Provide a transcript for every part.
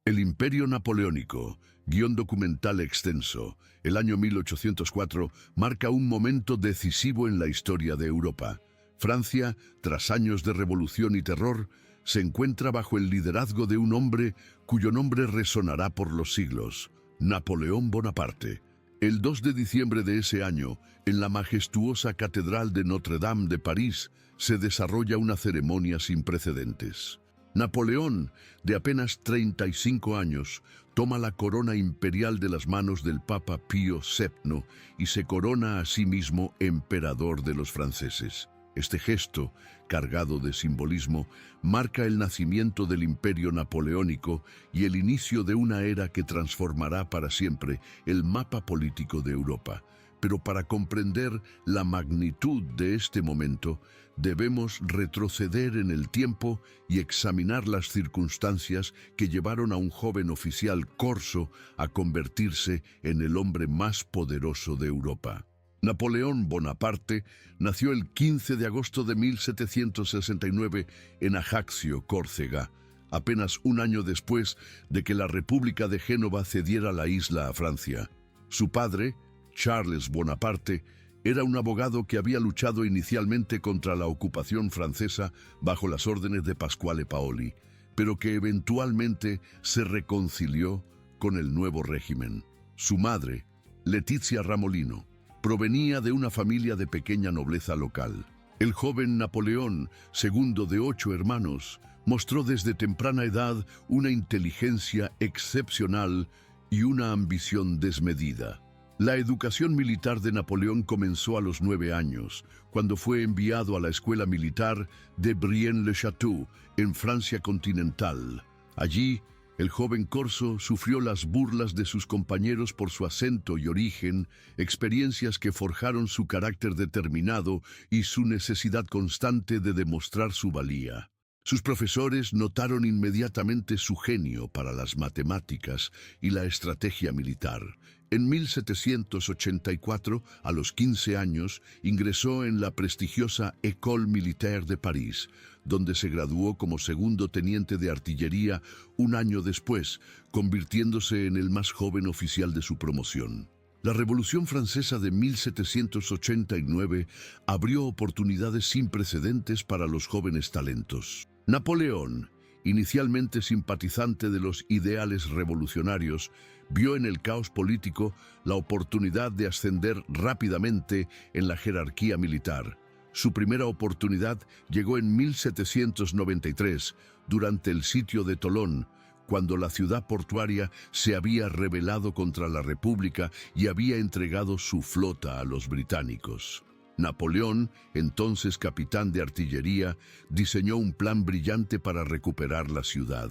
El Imperio Napoleónico, guión documental extenso, el año 1804, marca un momento decisivo en la historia de Europa. Francia, tras años de revolución y terror, se encuentra bajo el liderazgo de un hombre cuyo nombre resonará por los siglos, Napoleón Bonaparte. El 2 de diciembre de ese año, en la majestuosa Catedral de Notre-Dame de París, se desarrolla una ceremonia sin precedentes. Napoleón, de apenas 35 años, toma la corona imperial de las manos del Papa Pío VII y se corona a sí mismo emperador de los franceses. Este gesto, cargado de simbolismo, marca el nacimiento del Imperio Napoleónico y el inicio de una era que transformará para siempre el mapa político de Europa. Pero para comprender la magnitud de este momento, debemos retroceder en el tiempo y examinar las circunstancias que llevaron a un joven oficial corso a convertirse en el hombre más poderoso de Europa. Napoleón Bonaparte nació el 15 de agosto de 1769 en Ajaccio, Córcega, apenas un año después de que la República de Génova cediera la isla a Francia. Su padre, Charles Bonaparte, era un abogado que había luchado inicialmente contra la ocupación francesa bajo las órdenes de Pasquale Paoli, pero que eventualmente se reconcilió con el nuevo régimen. Su madre, Letizia Ramolino, provenía de una familia de pequeña nobleza local. El joven Napoleón, segundo de 8 hermanos, mostró desde temprana edad una inteligencia excepcional y una ambición desmedida. La educación militar de Napoleón comenzó a los 9 años, cuando fue enviado a la escuela militar de Brienne-le-Château, en Francia continental. Allí, el joven corso sufrió las burlas de sus compañeros por su acento y origen, experiencias que forjaron su carácter determinado y su necesidad constante de demostrar su valía. Sus profesores notaron inmediatamente su genio para las matemáticas y la estrategia militar. En 1784, a los 15 años, ingresó en la prestigiosa École Militaire de París, donde se graduó como segundo teniente de artillería un año después, convirtiéndose en el más joven oficial de su promoción. La Revolución Francesa de 1789 abrió oportunidades sin precedentes para los jóvenes talentos. Napoleón, inicialmente simpatizante de los ideales revolucionarios, vio en el caos político la oportunidad de ascender rápidamente en la jerarquía militar. Su primera oportunidad llegó en 1793, durante el sitio de Tolón, cuando la ciudad portuaria se había rebelado contra la República y había entregado su flota a los británicos. Napoleón, entonces capitán de artillería, diseñó un plan brillante para recuperar la ciudad.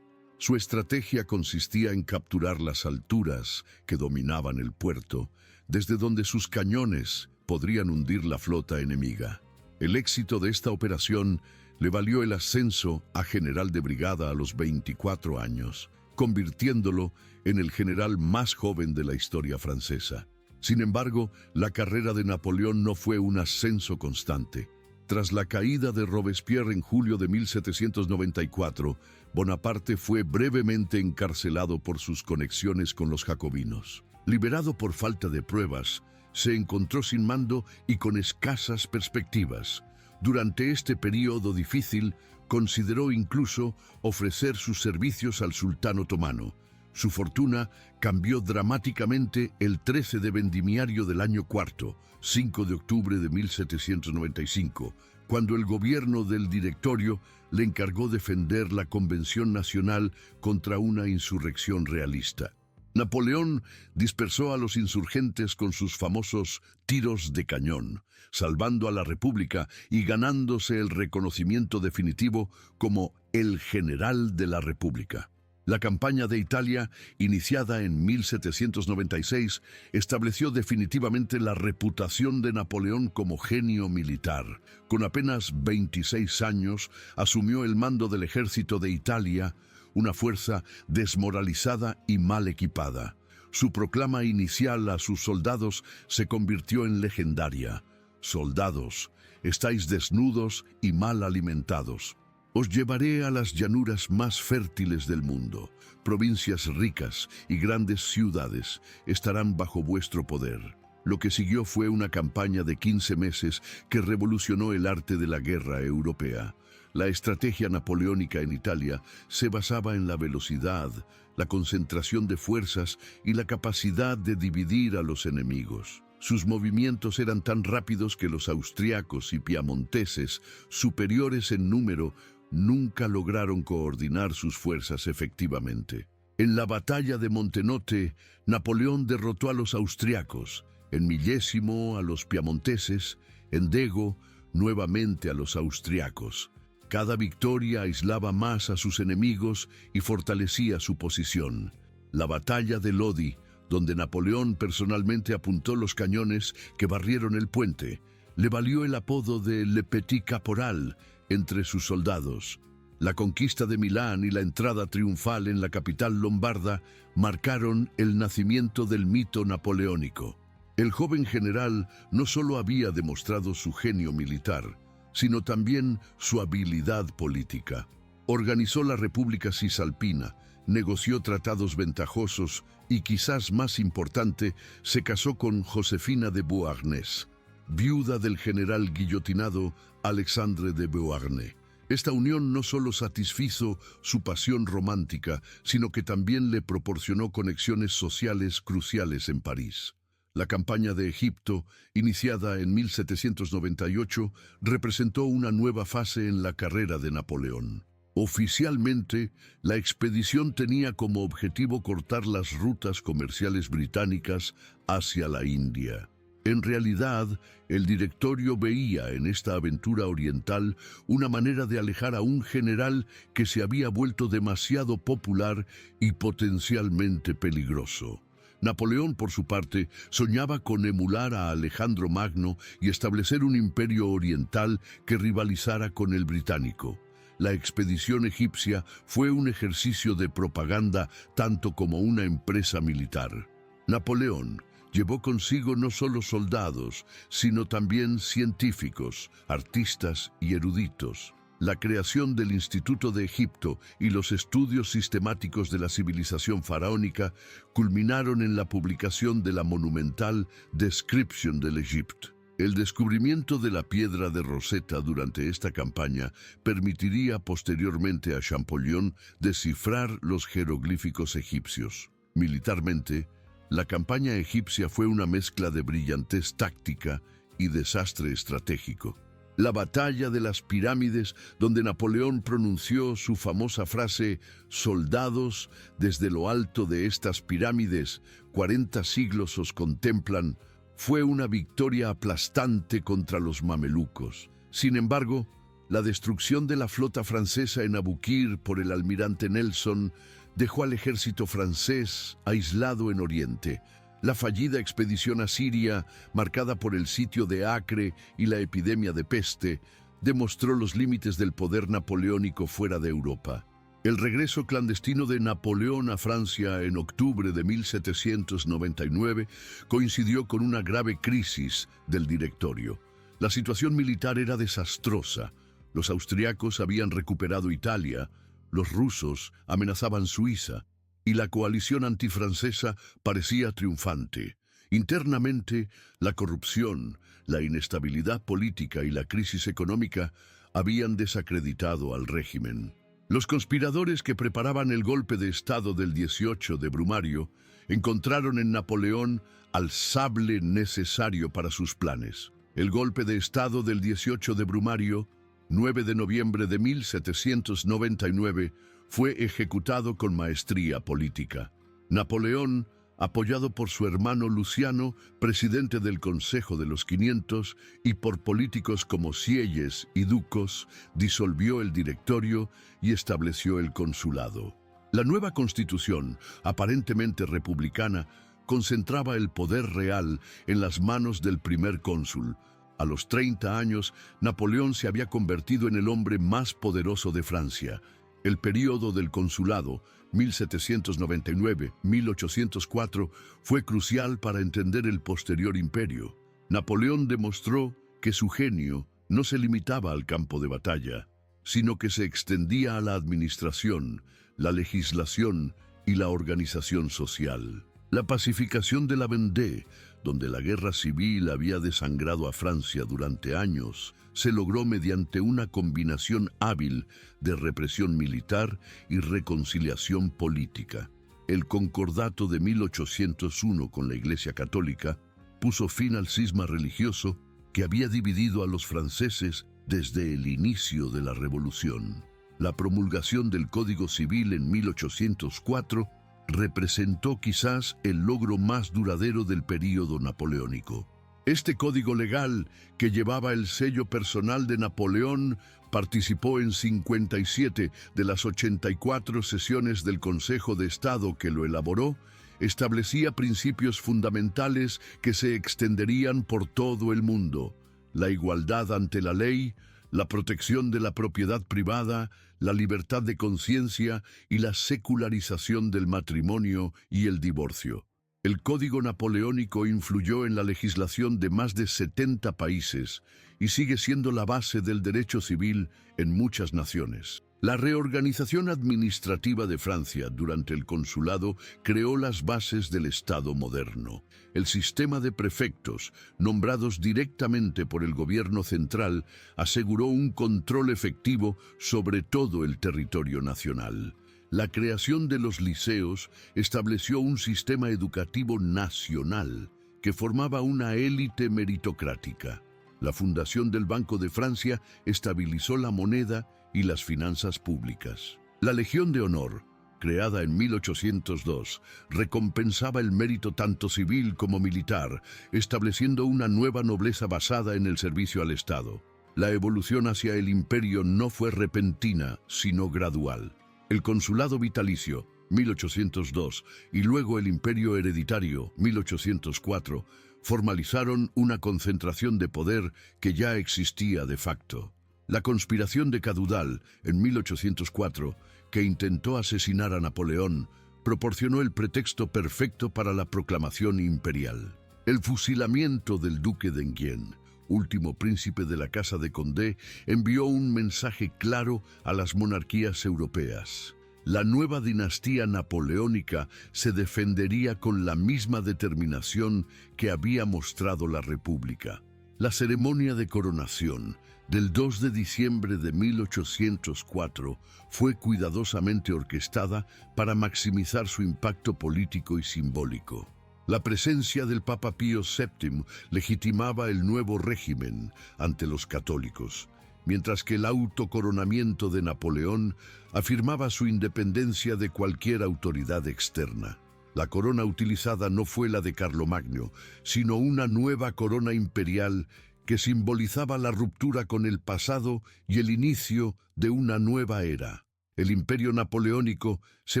Su estrategia consistía en capturar las alturas que dominaban el puerto, desde donde sus cañones podrían hundir la flota enemiga. El éxito de esta operación le valió el ascenso a general de brigada a los 24 años, convirtiéndolo en el general más joven de la historia francesa. Sin embargo, la carrera de Napoleón no fue un ascenso constante. Tras la caída de Robespierre en julio de 1794, Bonaparte fue brevemente encarcelado por sus conexiones con los jacobinos. Liberado por falta de pruebas, se encontró sin mando y con escasas perspectivas. Durante este periodo difícil, consideró incluso ofrecer sus servicios al sultán otomano. Su fortuna cambió dramáticamente el 13 de vendimiario del año cuarto, 5 de octubre de 1795, cuando el gobierno del Directorio le encargó defender la Convención Nacional contra una insurrección realista. Napoleón dispersó a los insurgentes con sus famosos tiros de cañón, salvando a la República y ganándose el reconocimiento definitivo como el general de la República. La campaña de Italia, iniciada en 1796, estableció definitivamente la reputación de Napoleón como genio militar. Con apenas 26 años, asumió el mando del ejército de Italia, una fuerza desmoralizada y mal equipada. Su proclama inicial a sus soldados se convirtió en legendaria: «Soldados, estáis desnudos y mal alimentados. Os llevaré a las llanuras más fértiles del mundo. Provincias ricas y grandes ciudades estarán bajo vuestro poder. Lo que siguió fue una campaña de 15 meses que revolucionó el arte de la guerra europea. La estrategia napoleónica en Italia se basaba en la velocidad, la concentración de fuerzas y la capacidad de dividir a los enemigos. Sus movimientos eran tan rápidos que los austriacos y piamonteses, superiores en número, nunca lograron coordinar sus fuerzas efectivamente. En la batalla de Montenotte, Napoleón derrotó a los austriacos, en Millesimo a los piamonteses, en Dego nuevamente a los austriacos. Cada victoria aislaba más a sus enemigos y fortalecía su posición. La batalla de Lodi, donde Napoleón personalmente apuntó los cañones que barrieron el puente, le valió el apodo de Le Petit Caporal entre sus soldados. La conquista de Milán y la entrada triunfal en la capital lombarda marcaron el nacimiento del mito napoleónico. El joven general no solo había demostrado su genio militar, sino también su habilidad política. Organizó la República Cisalpina, negoció tratados ventajosos y, quizás más importante, se casó con Josefina de Beauharnais, viuda del general guillotinado Alexandre de Beauharnais. Esta unión no solo satisfizo su pasión romántica, sino que también le proporcionó conexiones sociales cruciales en París. La campaña de Egipto, iniciada en 1798, representó una nueva fase en la carrera de Napoleón. Oficialmente, la expedición tenía como objetivo cortar las rutas comerciales británicas hacia la India. En realidad, el directorio veía en esta aventura oriental una manera de alejar a un general que se había vuelto demasiado popular y potencialmente peligroso. Napoleón, por su parte, soñaba con emular a Alejandro Magno y establecer un imperio oriental que rivalizara con el británico. La expedición egipcia fue un ejercicio de propaganda tanto como una empresa militar. Napoleón llevó consigo no solo soldados, sino también científicos, artistas y eruditos. La creación del Instituto de Egipto y los estudios sistemáticos de la civilización faraónica culminaron en la publicación de la monumental Description de l'Égypte. El descubrimiento de la piedra de Rosetta durante esta campaña permitiría posteriormente a Champollion descifrar los jeroglíficos egipcios. Militarmente, la campaña egipcia fue una mezcla de brillantez táctica y desastre estratégico. La batalla de las pirámides, donde Napoleón pronunció su famosa frase «Soldados, desde lo alto de estas pirámides, 40 siglos os contemplan», fue una victoria aplastante contra los mamelucos. Sin embargo, la destrucción de la flota francesa en Abukir por el almirante Nelson dejó al ejército francés aislado en Oriente. La fallida expedición a Siria, marcada por el sitio de Acre y la epidemia de peste, demostró los límites del poder napoleónico fuera de Europa. El regreso clandestino de Napoleón a Francia en octubre de 1799 coincidió con una grave crisis del directorio. La situación militar era desastrosa. Los austriacos habían recuperado Italia, los rusos amenazaban Suiza, y la coalición antifrancesa parecía triunfante. Internamente, la corrupción, la inestabilidad política y la crisis económica habían desacreditado al régimen. Los conspiradores que preparaban el golpe de Estado del 18 de Brumario encontraron en Napoleón al sable necesario para sus planes. El golpe de Estado del 18 de Brumario, 9 de noviembre de 1799, fue ejecutado con maestría política. Napoleón, apoyado por su hermano Luciano, presidente del Consejo de los 500, y por políticos como Sieyes y Ducos, disolvió el directorio y estableció el consulado. La nueva constitución, aparentemente republicana, concentraba el poder real en las manos del primer cónsul. A los 30 años, Napoleón se había convertido en el hombre más poderoso de Francia. El período del consulado, 1799-1804, fue crucial para entender el posterior imperio. Napoleón demostró que su genio no se limitaba al campo de batalla. sino que se extendía a la administración, la legislación y la organización social. La pacificación de la Vendée, donde la guerra civil había desangrado a Francia durante años, se logró mediante una combinación hábil de represión militar y reconciliación política. El Concordato de 1801 con la Iglesia Católica puso fin al cisma religioso que había dividido a los franceses desde el inicio de la Revolución. La promulgación del Código Civil en 1804 representó quizás el logro más duradero del período napoleónico. Este código legal, que llevaba el sello personal de Napoleón, participó en 57 de las 84 sesiones del Consejo de Estado que lo elaboró, establecía principios fundamentales que se extenderían por todo el mundo: la igualdad ante la ley, la protección de la propiedad privada, la libertad de conciencia y la secularización del matrimonio y el divorcio. El Código Napoleónico influyó en la legislación de más de 70 países y sigue siendo la base del derecho civil en muchas naciones. La reorganización administrativa de Francia durante el consulado creó las bases del Estado moderno. El sistema de prefectos, nombrados directamente por el gobierno central, aseguró un control efectivo sobre todo el territorio nacional. La creación de los liceos estableció un sistema educativo nacional que formaba una élite meritocrática. La fundación del Banco de Francia estabilizó la moneda y las finanzas públicas. La Legión de Honor, creada en 1802, recompensaba el mérito tanto civil como militar, estableciendo una nueva nobleza basada en el servicio al Estado. La evolución hacia el imperio no fue repentina, sino gradual. El consulado vitalicio, 1802, y luego el imperio hereditario, 1804, formalizaron una concentración de poder que ya existía de facto. La conspiración de Cadoudal, en 1804, que intentó asesinar a Napoleón, proporcionó el pretexto perfecto para la proclamación imperial. El fusilamiento del duque de Enghien, último príncipe de la Casa de Condé, envió un mensaje claro a las monarquías europeas. La nueva dinastía napoleónica se defendería con la misma determinación que había mostrado la República. La ceremonia de coronación del 2 de diciembre de 1804 fue cuidadosamente orquestada para maximizar su impacto político y simbólico. La presencia del Papa Pío VII legitimaba el nuevo régimen ante los católicos, mientras que el autocoronamiento de Napoleón afirmaba su independencia de cualquier autoridad externa. La corona utilizada no fue la de Carlomagno, sino una nueva corona imperial que simbolizaba la ruptura con el pasado y el inicio de una nueva era. El imperio napoleónico se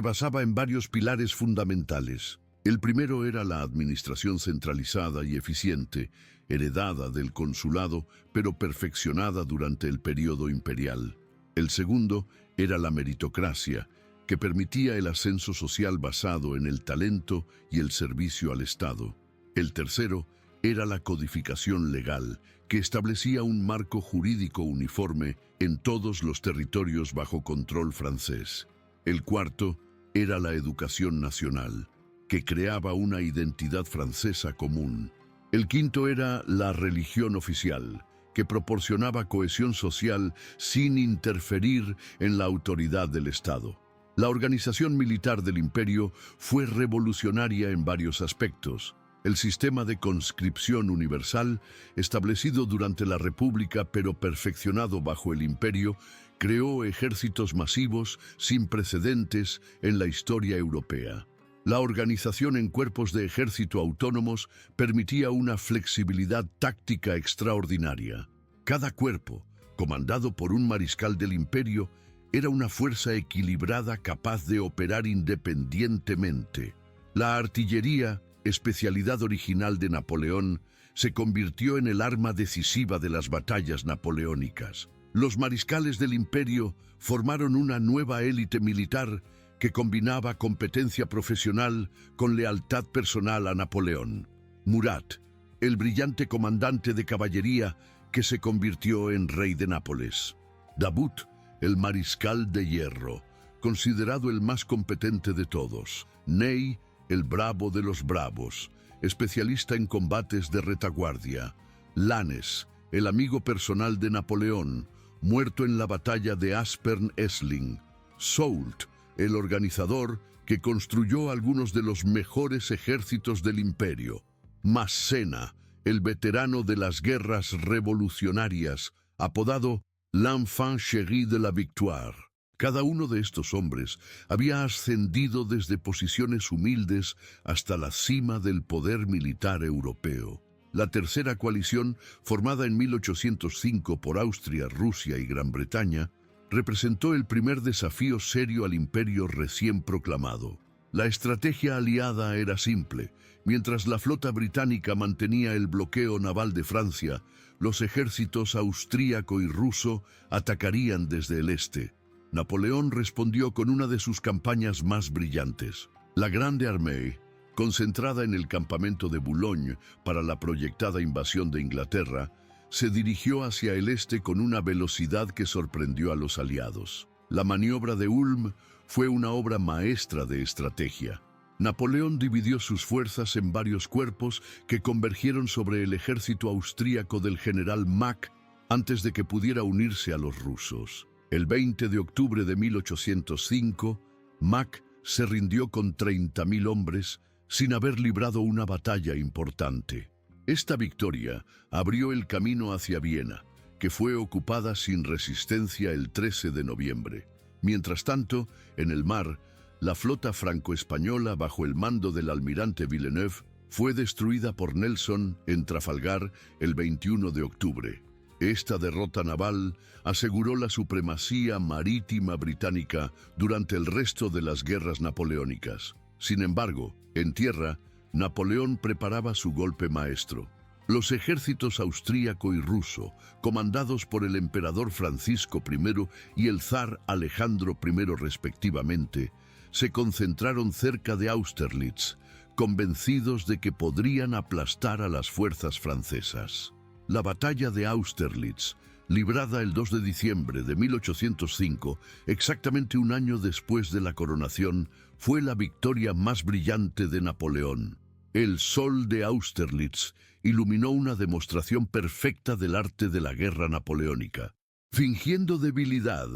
basaba en varios pilares fundamentales. El primero era la administración centralizada y eficiente, heredada del consulado, pero perfeccionada durante el período imperial. El segundo era la meritocracia, que permitía el ascenso social basado en el talento y el servicio al Estado. El tercero era la codificación legal, que establecía un marco jurídico uniforme en todos los territorios bajo control francés. El cuarto era la educación nacional, que creaba una identidad francesa común. El quinto era la religión oficial, que proporcionaba cohesión social sin interferir en la autoridad del Estado. La organización militar del imperio fue revolucionaria en varios aspectos. El sistema de conscripción universal, establecido durante la República pero perfeccionado bajo el imperio, creó ejércitos masivos sin precedentes en la historia europea. La organización en cuerpos de ejército autónomos permitía una flexibilidad táctica extraordinaria. Cada cuerpo, comandado por un mariscal del imperio, era una fuerza equilibrada capaz de operar independientemente. La artillería, especialidad original de Napoleón, se convirtió en el arma decisiva de las batallas napoleónicas. Los mariscales del imperio formaron una nueva élite militar que combinaba competencia profesional con lealtad personal a Napoleón. Murat, el brillante comandante de caballería que se convirtió en rey de Nápoles. Davout, el Mariscal de Hierro, considerado el más competente de todos. Ney, el bravo de los bravos, especialista en combates de retaguardia. Lannes, el amigo personal de Napoleón, muerto en la batalla de Aspern-Essling. Soult, el organizador que construyó algunos de los mejores ejércitos del imperio. Massena, el veterano de las guerras revolucionarias, apodado l'Enfant chéri de la Victoire. Cada uno de estos hombres había ascendido desde posiciones humildes hasta la cima del poder militar europeo. La tercera coalición, formada en 1805 por Austria, Rusia y Gran Bretaña, representó el primer desafío serio al imperio recién proclamado. La estrategia aliada era simple. Mientras la flota británica mantenía el bloqueo naval de Francia, los ejércitos austríaco y ruso atacarían desde el este. Napoleón respondió con una de sus campañas más brillantes. La Grande Armée, concentrada en el campamento de Boulogne para la proyectada invasión de Inglaterra, se dirigió hacia el este con una velocidad que sorprendió a los aliados. La maniobra de Ulm fue una obra maestra de estrategia. Napoleón dividió sus fuerzas en varios cuerpos que convergieron sobre el ejército austríaco del general Mack antes de que pudiera unirse a los rusos. El 20 de octubre de 1805, Mack se rindió con 30.000 hombres sin haber librado una batalla importante. Esta victoria abrió el camino hacia Viena, que fue ocupada sin resistencia el 13 de noviembre. Mientras tanto, en el mar, la flota franco-española bajo el mando del almirante Villeneuve fue destruida por Nelson en Trafalgar el 21 de octubre. Esta derrota naval aseguró la supremacía marítima británica durante el resto de las guerras napoleónicas. Sin embargo, en tierra, Napoleón preparaba su golpe maestro. Los ejércitos austríaco y ruso, comandados por el emperador Francisco I y el zar Alejandro I respectivamente, se concentraron cerca de Austerlitz, convencidos de que podrían aplastar a las fuerzas francesas. La batalla de Austerlitz, librada el 2 de diciembre de 1805, exactamente un año después de la coronación, fue la victoria más brillante de Napoleón. El sol de Austerlitz iluminó una demostración perfecta del arte de la guerra napoleónica. Fingiendo debilidad,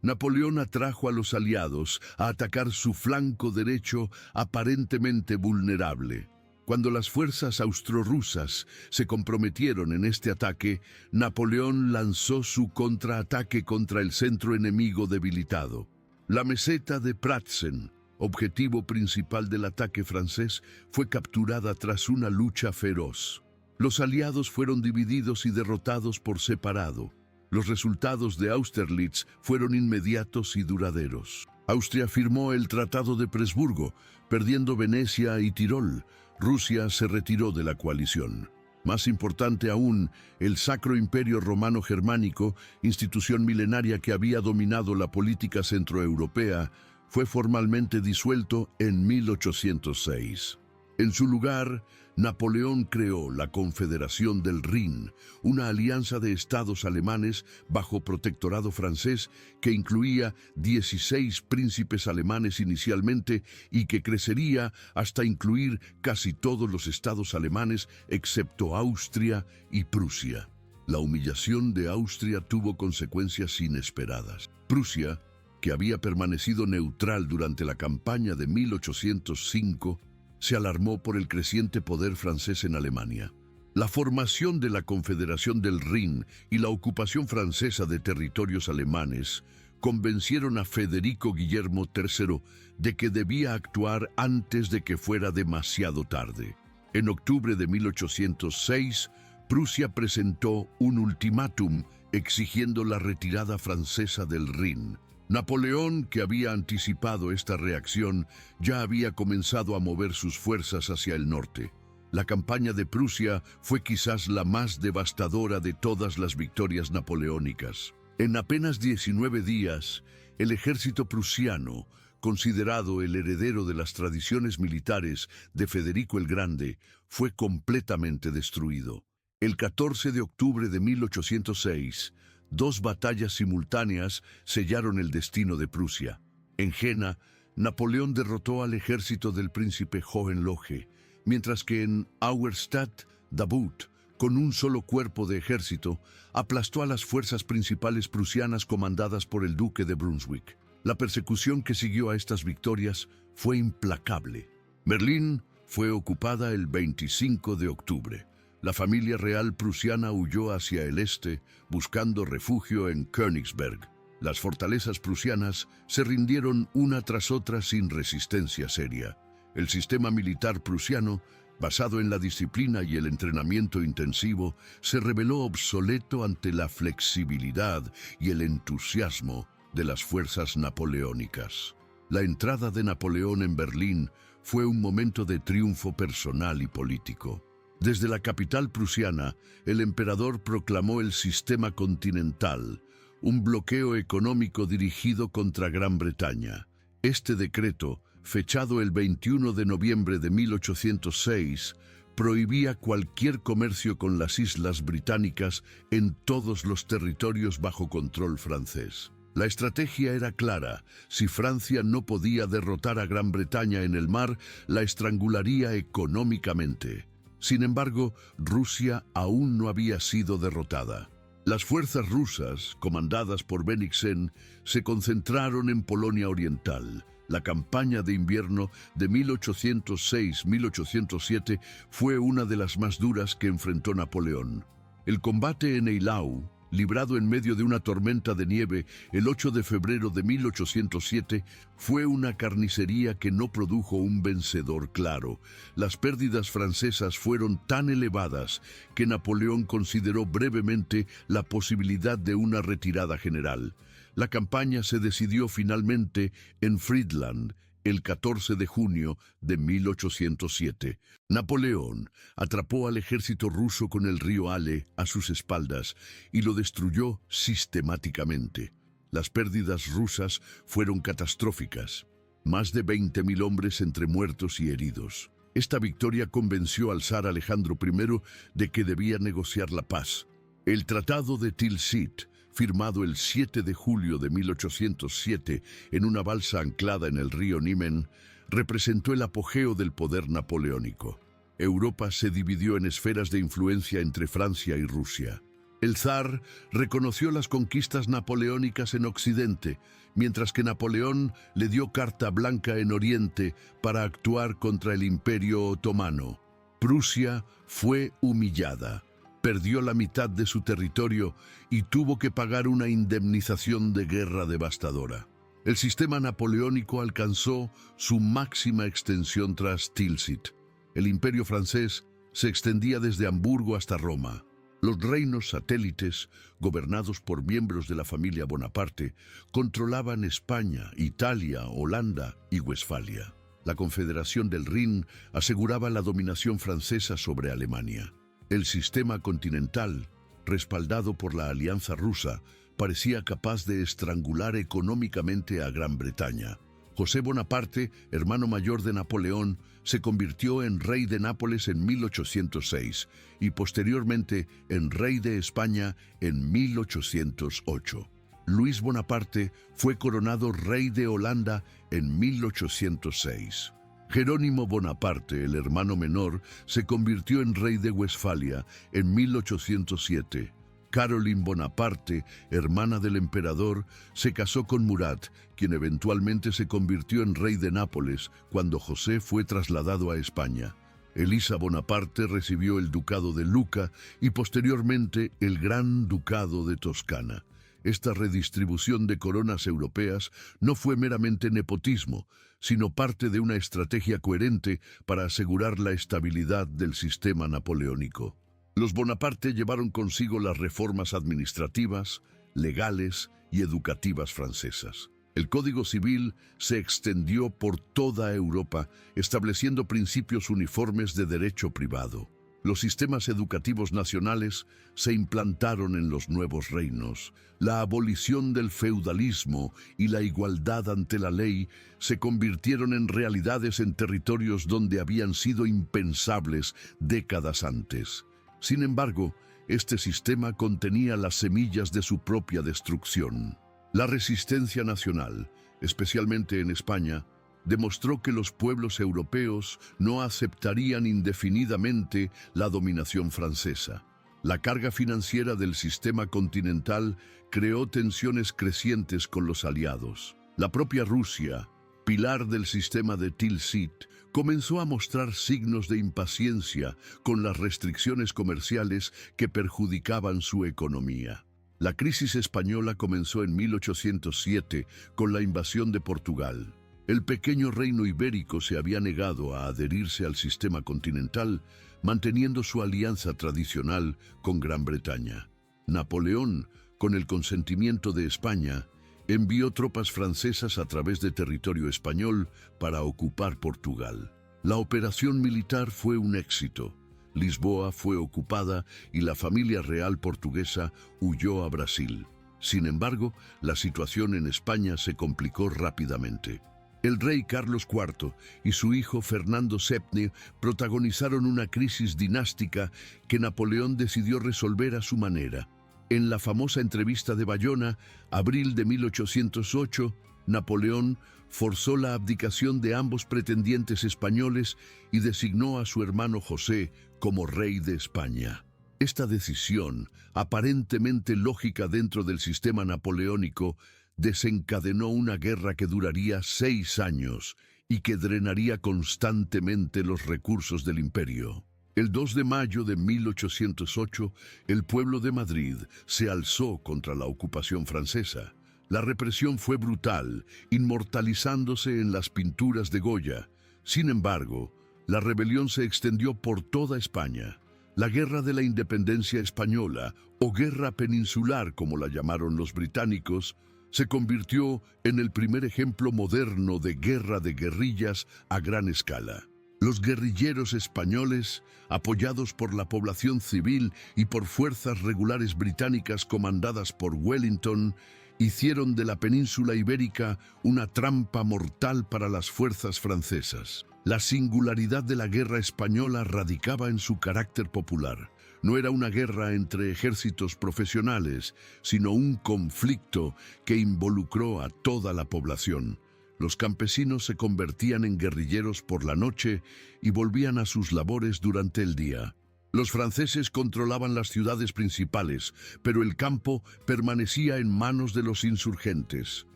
Napoleón atrajo a los aliados a atacar su flanco derecho aparentemente vulnerable. Cuando las fuerzas austrorrusas se comprometieron en este ataque, Napoleón lanzó su contraataque contra el centro enemigo debilitado. La meseta de Pratzen, objetivo principal del ataque francés, fue capturada tras una lucha feroz. Los aliados fueron divididos y derrotados por separado. Los resultados de Austerlitz fueron inmediatos y duraderos. Austria firmó el Tratado de Presburgo, perdiendo Venecia y Tirol. Rusia se retiró de la coalición. Más importante aún, el Sacro Imperio Romano Germánico, institución milenaria que había dominado la política centroeuropea, fue formalmente disuelto en 1806. En su lugar, Napoleón creó la Confederación del Rin, una alianza de estados alemanes bajo protectorado francés que incluía 16 príncipes alemanes inicialmente y que crecería hasta incluir casi todos los estados alemanes excepto Austria y Prusia. La humillación de Austria tuvo consecuencias inesperadas. Prusia, que había permanecido neutral durante la campaña de 1805, se alarmó por el creciente poder francés en Alemania. La formación de la Confederación del Rin y la ocupación francesa de territorios alemanes convencieron a Federico Guillermo III de que debía actuar antes de que fuera demasiado tarde. En octubre de 1806, Prusia presentó un ultimátum exigiendo la retirada francesa del Rin. Napoleón, que había anticipado esta reacción, ya había comenzado a mover sus fuerzas hacia el norte. La campaña de Prusia fue quizás la más devastadora de todas las victorias napoleónicas. En apenas 19 días, el ejército prusiano, considerado el heredero de las tradiciones militares de Federico el Grande, fue completamente destruido. El 14 de octubre de 1806, Dos batallas simultáneas sellaron el destino de Prusia. En Jena, Napoleón derrotó al ejército del príncipe Hohenlohe, mientras que en Auerstadt, Davout, con un solo cuerpo de ejército, aplastó a las fuerzas principales prusianas comandadas por el duque de Brunswick. La persecución que siguió a estas victorias fue implacable. Berlín fue ocupada el 25 de octubre. La familia real prusiana huyó hacia el este, buscando refugio en Königsberg. Las fortalezas prusianas se rindieron una tras otra sin resistencia seria. El sistema militar prusiano, basado en la disciplina y el entrenamiento intensivo, se reveló obsoleto ante la flexibilidad y el entusiasmo de las fuerzas napoleónicas. La entrada de Napoleón en Berlín fue un momento de triunfo personal y político. Desde la capital prusiana, el emperador proclamó el sistema continental, un bloqueo económico dirigido contra Gran Bretaña. Este decreto, fechado el 21 de noviembre de 1806, prohibía cualquier comercio con las islas británicas en todos los territorios bajo control francés. La estrategia era clara: si Francia no podía derrotar a Gran Bretaña en el mar, la estrangularía económicamente. Sin embargo, Rusia aún no había sido derrotada. Las fuerzas rusas, comandadas por Bennigsen, se concentraron en Polonia Oriental. La campaña de invierno de 1806-1807 fue una de las más duras que enfrentó Napoleón. El combate en Eylau, librado en medio de una tormenta de nieve el 8 de febrero de 1807, fue una carnicería que no produjo un vencedor claro. Las pérdidas francesas fueron tan elevadas que Napoleón consideró brevemente la posibilidad de una retirada general. La campaña se decidió finalmente en Friedland, el 14 de junio de 1807. Napoleón atrapó al ejército ruso con el río Ale a sus espaldas y lo destruyó sistemáticamente. Las pérdidas rusas fueron catastróficas. Más de 20.000 hombres entre muertos y heridos. Esta victoria convenció al zar Alejandro I de que debía negociar la paz. El Tratado de Tilsit, firmado el 7 de julio de 1807 en una balsa anclada en el río Niemen, representó el apogeo del poder napoleónico. Europa se dividió en esferas de influencia entre Francia y Rusia. El zar reconoció las conquistas napoleónicas en Occidente, mientras que Napoleón le dio carta blanca en Oriente para actuar contra el Imperio Otomano. Prusia fue humillada. Perdió la mitad de su territorio y tuvo que pagar una indemnización de guerra devastadora. El sistema napoleónico alcanzó su máxima extensión tras Tilsit. El imperio francés se extendía desde Hamburgo hasta Roma. Los reinos satélites, gobernados por miembros de la familia Bonaparte, controlaban España, Italia, Holanda y Westfalia. La Confederación del Rin aseguraba la dominación francesa sobre Alemania. El sistema continental, respaldado por la alianza rusa, parecía capaz de estrangular económicamente a Gran Bretaña. José Bonaparte, hermano mayor de Napoleón, se convirtió en rey de Nápoles en 1806 y posteriormente en rey de España en 1808. Luis Bonaparte fue coronado rey de Holanda en 1806. Jerónimo Bonaparte, el hermano menor, se convirtió en rey de Westfalia en 1807. Caroline Bonaparte, hermana del emperador, se casó con Murat, quien eventualmente se convirtió en rey de Nápoles cuando José fue trasladado a España. Elisa Bonaparte recibió el ducado de Lucca y posteriormente el Gran Ducado de Toscana. Esta redistribución de coronas europeas no fue meramente nepotismo, sino parte de una estrategia coherente para asegurar la estabilidad del sistema napoleónico. Los Bonaparte llevaron consigo las reformas administrativas, legales y educativas francesas. El Código Civil se extendió por toda Europa, estableciendo principios uniformes de derecho privado. Los sistemas educativos nacionales se implantaron en los nuevos reinos. La abolición del feudalismo y la igualdad ante la ley se convirtieron en realidades en territorios donde habían sido impensables décadas antes. Sin embargo, este sistema contenía las semillas de su propia destrucción. La resistencia nacional, especialmente en España, demostró que los pueblos europeos no aceptarían indefinidamente la dominación francesa. La carga financiera del sistema continental creó tensiones crecientes con los aliados. La propia Rusia, pilar del sistema de Tilsit, comenzó a mostrar signos de impaciencia con las restricciones comerciales que perjudicaban su economía. La crisis española comenzó en 1807 con la invasión de Portugal. El pequeño reino ibérico se había negado a adherirse al sistema continental, manteniendo su alianza tradicional con Gran Bretaña. Napoleón, con el consentimiento de España, envió tropas francesas a través de territorio español para ocupar Portugal. La operación militar fue un éxito. Lisboa fue ocupada y la familia real portuguesa huyó a Brasil. Sin embargo, la situación en España se complicó rápidamente. El rey Carlos IV y su hijo Fernando VII protagonizaron una crisis dinástica que Napoleón decidió resolver a su manera. En la famosa entrevista de Bayona, abril de 1808, Napoleón forzó la abdicación de ambos pretendientes españoles y designó a su hermano José como rey de España. Esta decisión, aparentemente lógica dentro del sistema napoleónico, desencadenó una guerra que duraría 6 años y que drenaría constantemente los recursos del imperio. El 2 de mayo de 1808, el pueblo de Madrid se alzó contra la ocupación francesa. La represión fue brutal, inmortalizándose en las pinturas de Goya. Sin embargo, la rebelión se extendió por toda España. La Guerra de la Independencia Española, o Guerra Peninsular como la llamaron los británicos, se convirtió en el primer ejemplo moderno de guerra de guerrillas a gran escala. Los guerrilleros españoles, apoyados por la población civil y por fuerzas regulares británicas comandadas por Wellington, hicieron de la península ibérica una trampa mortal para las fuerzas francesas. La singularidad de la guerra española radicaba en su carácter popular. No era una guerra entre ejércitos profesionales, sino un conflicto que involucró a toda la población. Los campesinos se convertían en guerrilleros por la noche y volvían a sus labores durante el día. Los franceses controlaban las ciudades principales, pero el campo permanecía en manos de los insurgentes.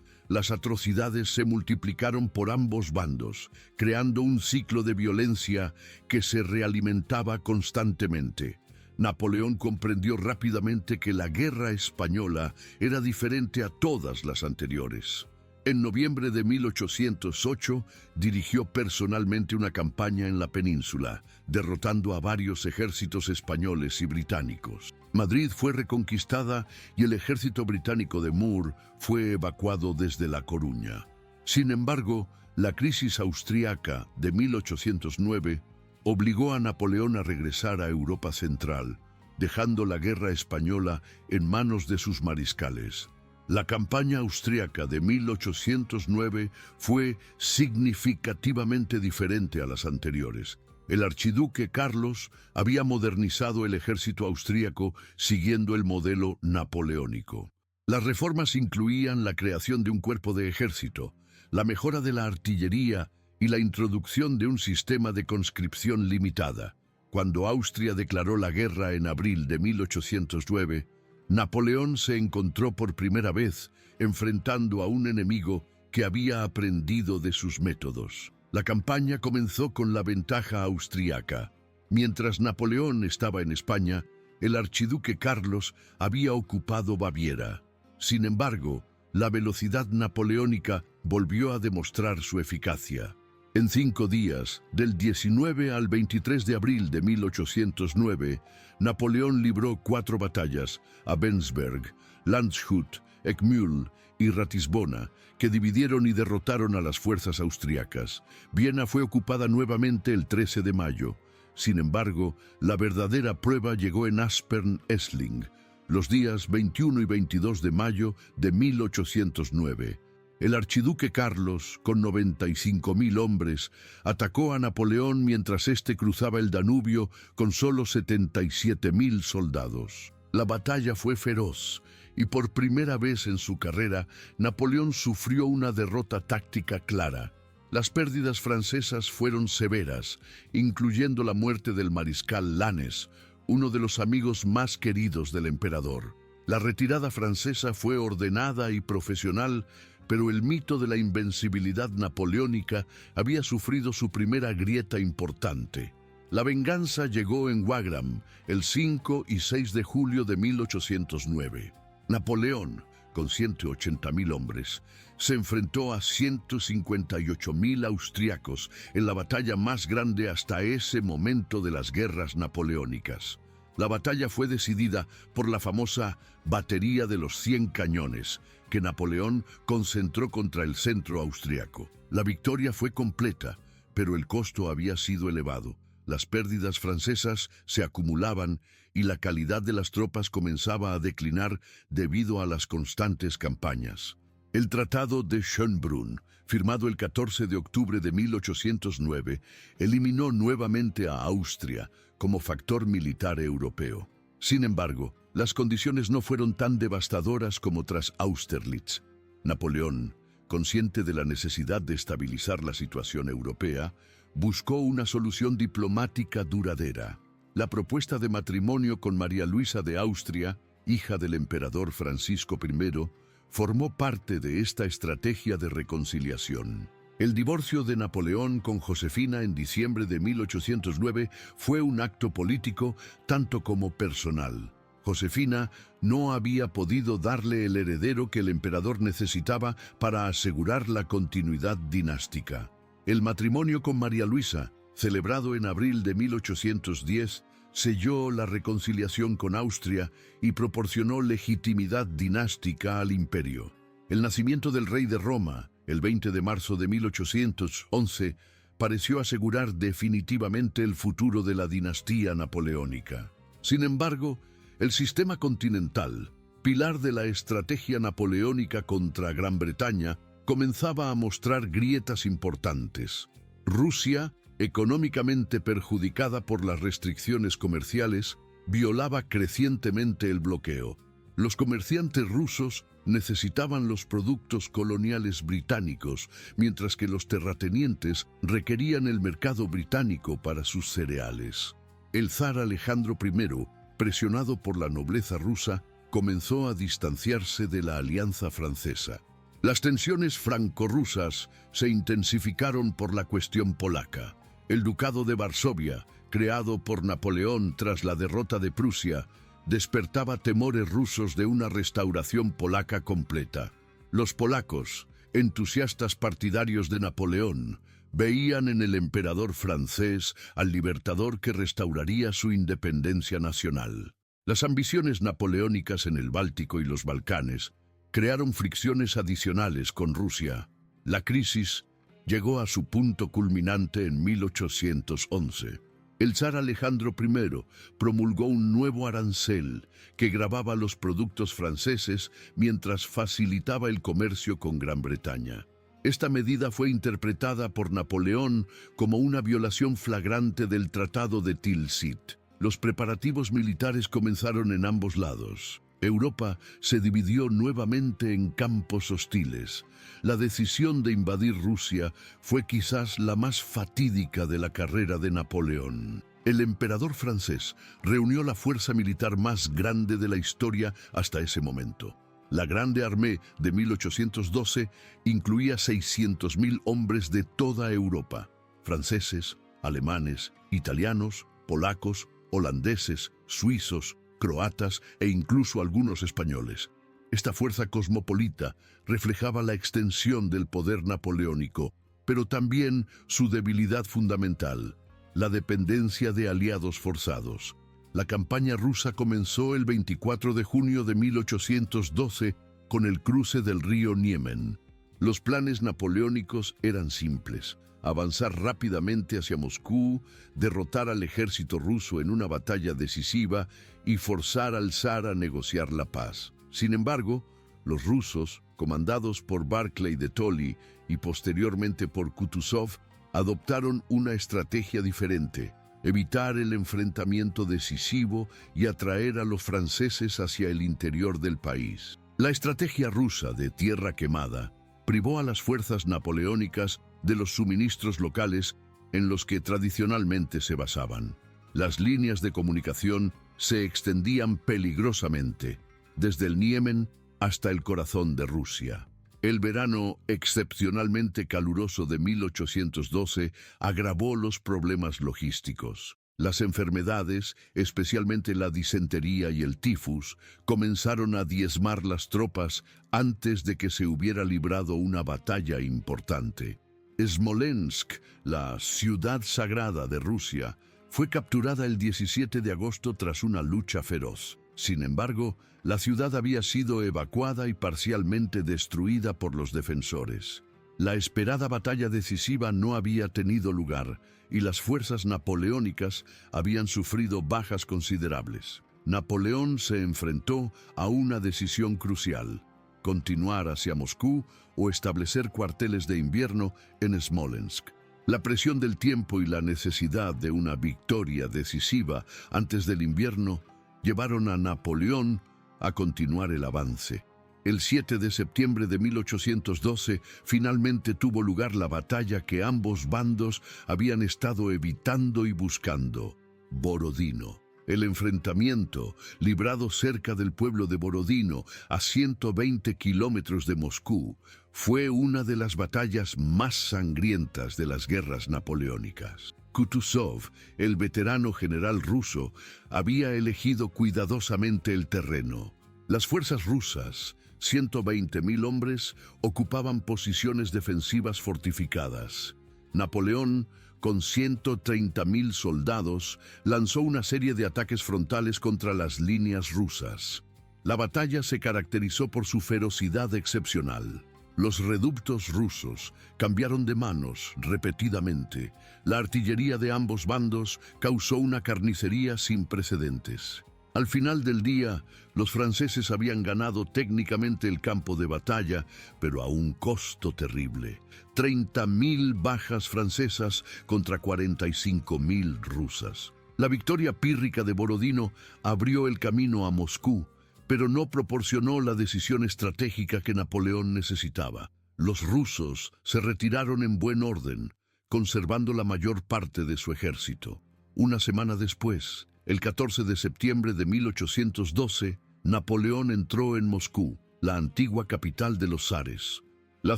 Las atrocidades se multiplicaron por ambos bandos, creando un ciclo de violencia que se realimentaba constantemente. Napoleón comprendió rápidamente que la guerra española era diferente a todas las anteriores. En noviembre de 1808 dirigió personalmente una campaña en la península, derrotando a varios ejércitos españoles y británicos. Madrid fue reconquistada y el ejército británico de Moore fue evacuado desde La Coruña. Sin embargo, la crisis austríaca de 1809 obligó a Napoleón a regresar a Europa Central, dejando la guerra española en manos de sus mariscales. La campaña austríaca de 1809 fue significativamente diferente a las anteriores. El archiduque Carlos había modernizado el ejército austríaco siguiendo el modelo napoleónico. Las reformas incluían la creación de un cuerpo de ejército, la mejora de la artillería y la introducción de un sistema de conscripción limitada. Cuando Austria declaró la guerra en abril de 1809, Napoleón se encontró por primera vez enfrentando a un enemigo que había aprendido de sus métodos. La campaña comenzó con la ventaja austriaca. Mientras Napoleón estaba en España, el archiduque Carlos había ocupado Baviera. Sin embargo, la velocidad napoleónica volvió a demostrar su eficacia. En 5 días, del 19 al 23 de abril de 1809, Napoleón libró 4 batallas a Bensberg, Landshut, Eckmühl y Ratisbona, que dividieron y derrotaron a las fuerzas austriacas. Viena fue ocupada nuevamente el 13 de mayo. Sin embargo, la verdadera prueba llegó en Aspern-Essling, los días 21 y 22 de mayo de 1809. El archiduque Carlos, con 95.000 hombres, atacó a Napoleón mientras éste cruzaba el Danubio con solo 77.000 soldados. La batalla fue feroz y por primera vez en su carrera, Napoleón sufrió una derrota táctica clara. Las pérdidas francesas fueron severas, incluyendo la muerte del mariscal Lannes, uno de los amigos más queridos del emperador. La retirada francesa fue ordenada y profesional, pero el mito de la invencibilidad napoleónica había sufrido su primera grieta importante. La venganza llegó en Wagram el 5 y 6 de julio de 1809. Napoleón, con 180.000 hombres, se enfrentó a 158.000 austriacos en la batalla más grande hasta ese momento de las guerras napoleónicas. La batalla fue decidida por la famosa Batería de los 100 cañones, que Napoleón concentró contra el centro austriaco. La victoria fue completa, pero el costo había sido elevado. Las pérdidas francesas se acumulaban y la calidad de las tropas comenzaba a declinar debido a las constantes campañas. El Tratado de Schönbrunn, firmado el 14 de octubre de 1809, eliminó nuevamente a Austria como factor militar europeo. Sin embargo, las condiciones no fueron tan devastadoras como tras Austerlitz. Napoleón, consciente de la necesidad de estabilizar la situación europea, buscó una solución diplomática duradera. La propuesta de matrimonio con María Luisa de Austria, hija del emperador Francisco I, formó parte de esta estrategia de reconciliación. El divorcio de Napoleón con Josefina en diciembre de 1809 fue un acto político tanto como personal. Josefina no había podido darle el heredero que el emperador necesitaba para asegurar la continuidad dinástica. El matrimonio con María Luisa, celebrado en abril de 1810, selló la reconciliación con Austria y proporcionó legitimidad dinástica al imperio. El nacimiento del rey de Roma, el 20 de marzo de 1811, pareció asegurar definitivamente el futuro de la dinastía napoleónica. Sin embargo, el sistema continental, pilar de la estrategia napoleónica contra Gran Bretaña, comenzaba a mostrar grietas importantes. Rusia, económicamente perjudicada por las restricciones comerciales, violaba crecientemente el bloqueo. Los comerciantes rusos necesitaban los productos coloniales británicos, mientras que los terratenientes requerían el mercado británico para sus cereales. El zar Alejandro I, presionado por la nobleza rusa, comenzó a distanciarse de la alianza francesa. Las tensiones franco-rusas se intensificaron por la cuestión polaca. El Ducado de Varsovia, creado por Napoleón tras la derrota de Prusia, despertaba temores rusos de una restauración polaca completa. Los polacos, entusiastas partidarios de Napoleón, veían en el emperador francés al libertador que restauraría su independencia nacional. Las ambiciones napoleónicas en el Báltico y los Balcanes crearon fricciones adicionales con Rusia. La crisis llegó a su punto culminante en 1811. El zar Alejandro I promulgó un nuevo arancel que gravaba los productos franceses mientras facilitaba el comercio con Gran Bretaña. Esta medida fue interpretada por Napoleón como una violación flagrante del Tratado de Tilsit. Los preparativos militares comenzaron en ambos lados. Europa se dividió nuevamente en campos hostiles. La decisión de invadir Rusia fue quizás la más fatídica de la carrera de Napoleón. El emperador francés reunió la fuerza militar más grande de la historia hasta ese momento. La Grande Armée de 1812 incluía 600.000 hombres de toda Europa: franceses, alemanes, italianos, polacos, holandeses, suizos, croatas e incluso algunos españoles. Esta fuerza cosmopolita reflejaba la extensión del poder napoleónico, pero también su debilidad fundamental, la dependencia de aliados forzados. La campaña rusa comenzó el 24 de junio de 1812 con el cruce del río Niemen. Los planes napoleónicos eran simples: avanzar rápidamente hacia Moscú, derrotar al ejército ruso en una batalla decisiva y forzar al zar a negociar la paz. Sin embargo, los rusos, comandados por Barclay de Tolly y posteriormente por Kutuzov, adoptaron una estrategia diferente: evitar el enfrentamiento decisivo y atraer a los franceses hacia el interior del país. La estrategia rusa de tierra quemada privó a las fuerzas napoleónicas de los suministros locales en los que tradicionalmente se basaban. Las líneas de comunicación se extendían peligrosamente, desde el Niemen hasta el corazón de Rusia. El verano excepcionalmente caluroso de 1812 agravó los problemas logísticos. Las enfermedades, especialmente la disentería y el tifus, comenzaron a diezmar las tropas antes de que se hubiera librado una batalla importante. Smolensk, la ciudad sagrada de Rusia, fue capturada el 17 de agosto tras una lucha feroz. Sin embargo, la ciudad había sido evacuada y parcialmente destruida por los defensores. La esperada batalla decisiva no había tenido lugar y las fuerzas napoleónicas habían sufrido bajas considerables. Napoleón se enfrentó a una decisión crucial: continuar hacia Moscú o establecer cuarteles de invierno en Smolensk. La presión del tiempo y la necesidad de una victoria decisiva antes del invierno llevaron a Napoleón a continuar el avance. El 7 de septiembre de 1812 finalmente tuvo lugar la batalla que ambos bandos habían estado evitando y buscando: Borodino. El enfrentamiento, librado cerca del pueblo de Borodino, a 120 kilómetros de Moscú, fue una de las batallas más sangrientas de las guerras napoleónicas. Kutuzov, el veterano general ruso, había elegido cuidadosamente el terreno. Las fuerzas rusas, 120.000 hombres, ocupaban posiciones defensivas fortificadas. Napoleón, con 130.000 soldados, lanzó una serie de ataques frontales contra las líneas rusas. La batalla se caracterizó por su ferocidad excepcional. Los reductos rusos cambiaron de manos repetidamente. La artillería de ambos bandos causó una carnicería sin precedentes. Al final del día, los franceses habían ganado técnicamente el campo de batalla, pero a un costo terrible: 30.000 bajas francesas contra 45.000 rusas. La victoria pírrica de Borodino abrió el camino a Moscú, pero no proporcionó la decisión estratégica que Napoleón necesitaba. Los rusos se retiraron en buen orden, conservando la mayor parte de su ejército. Una semana después, el 14 de septiembre de 1812, Napoleón entró en Moscú, la antigua capital de los zares. La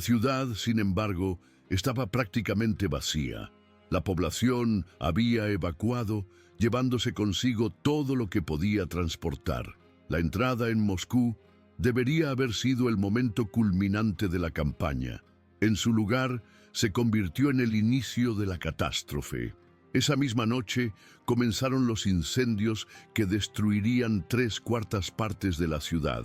ciudad, sin embargo, estaba prácticamente vacía. La población había evacuado, llevándose consigo todo lo que podía transportar. La entrada en Moscú debería haber sido el momento culminante de la campaña. En su lugar, se convirtió en el inicio de la catástrofe. Esa misma noche comenzaron los incendios que destruirían 3/4 partes de la ciudad.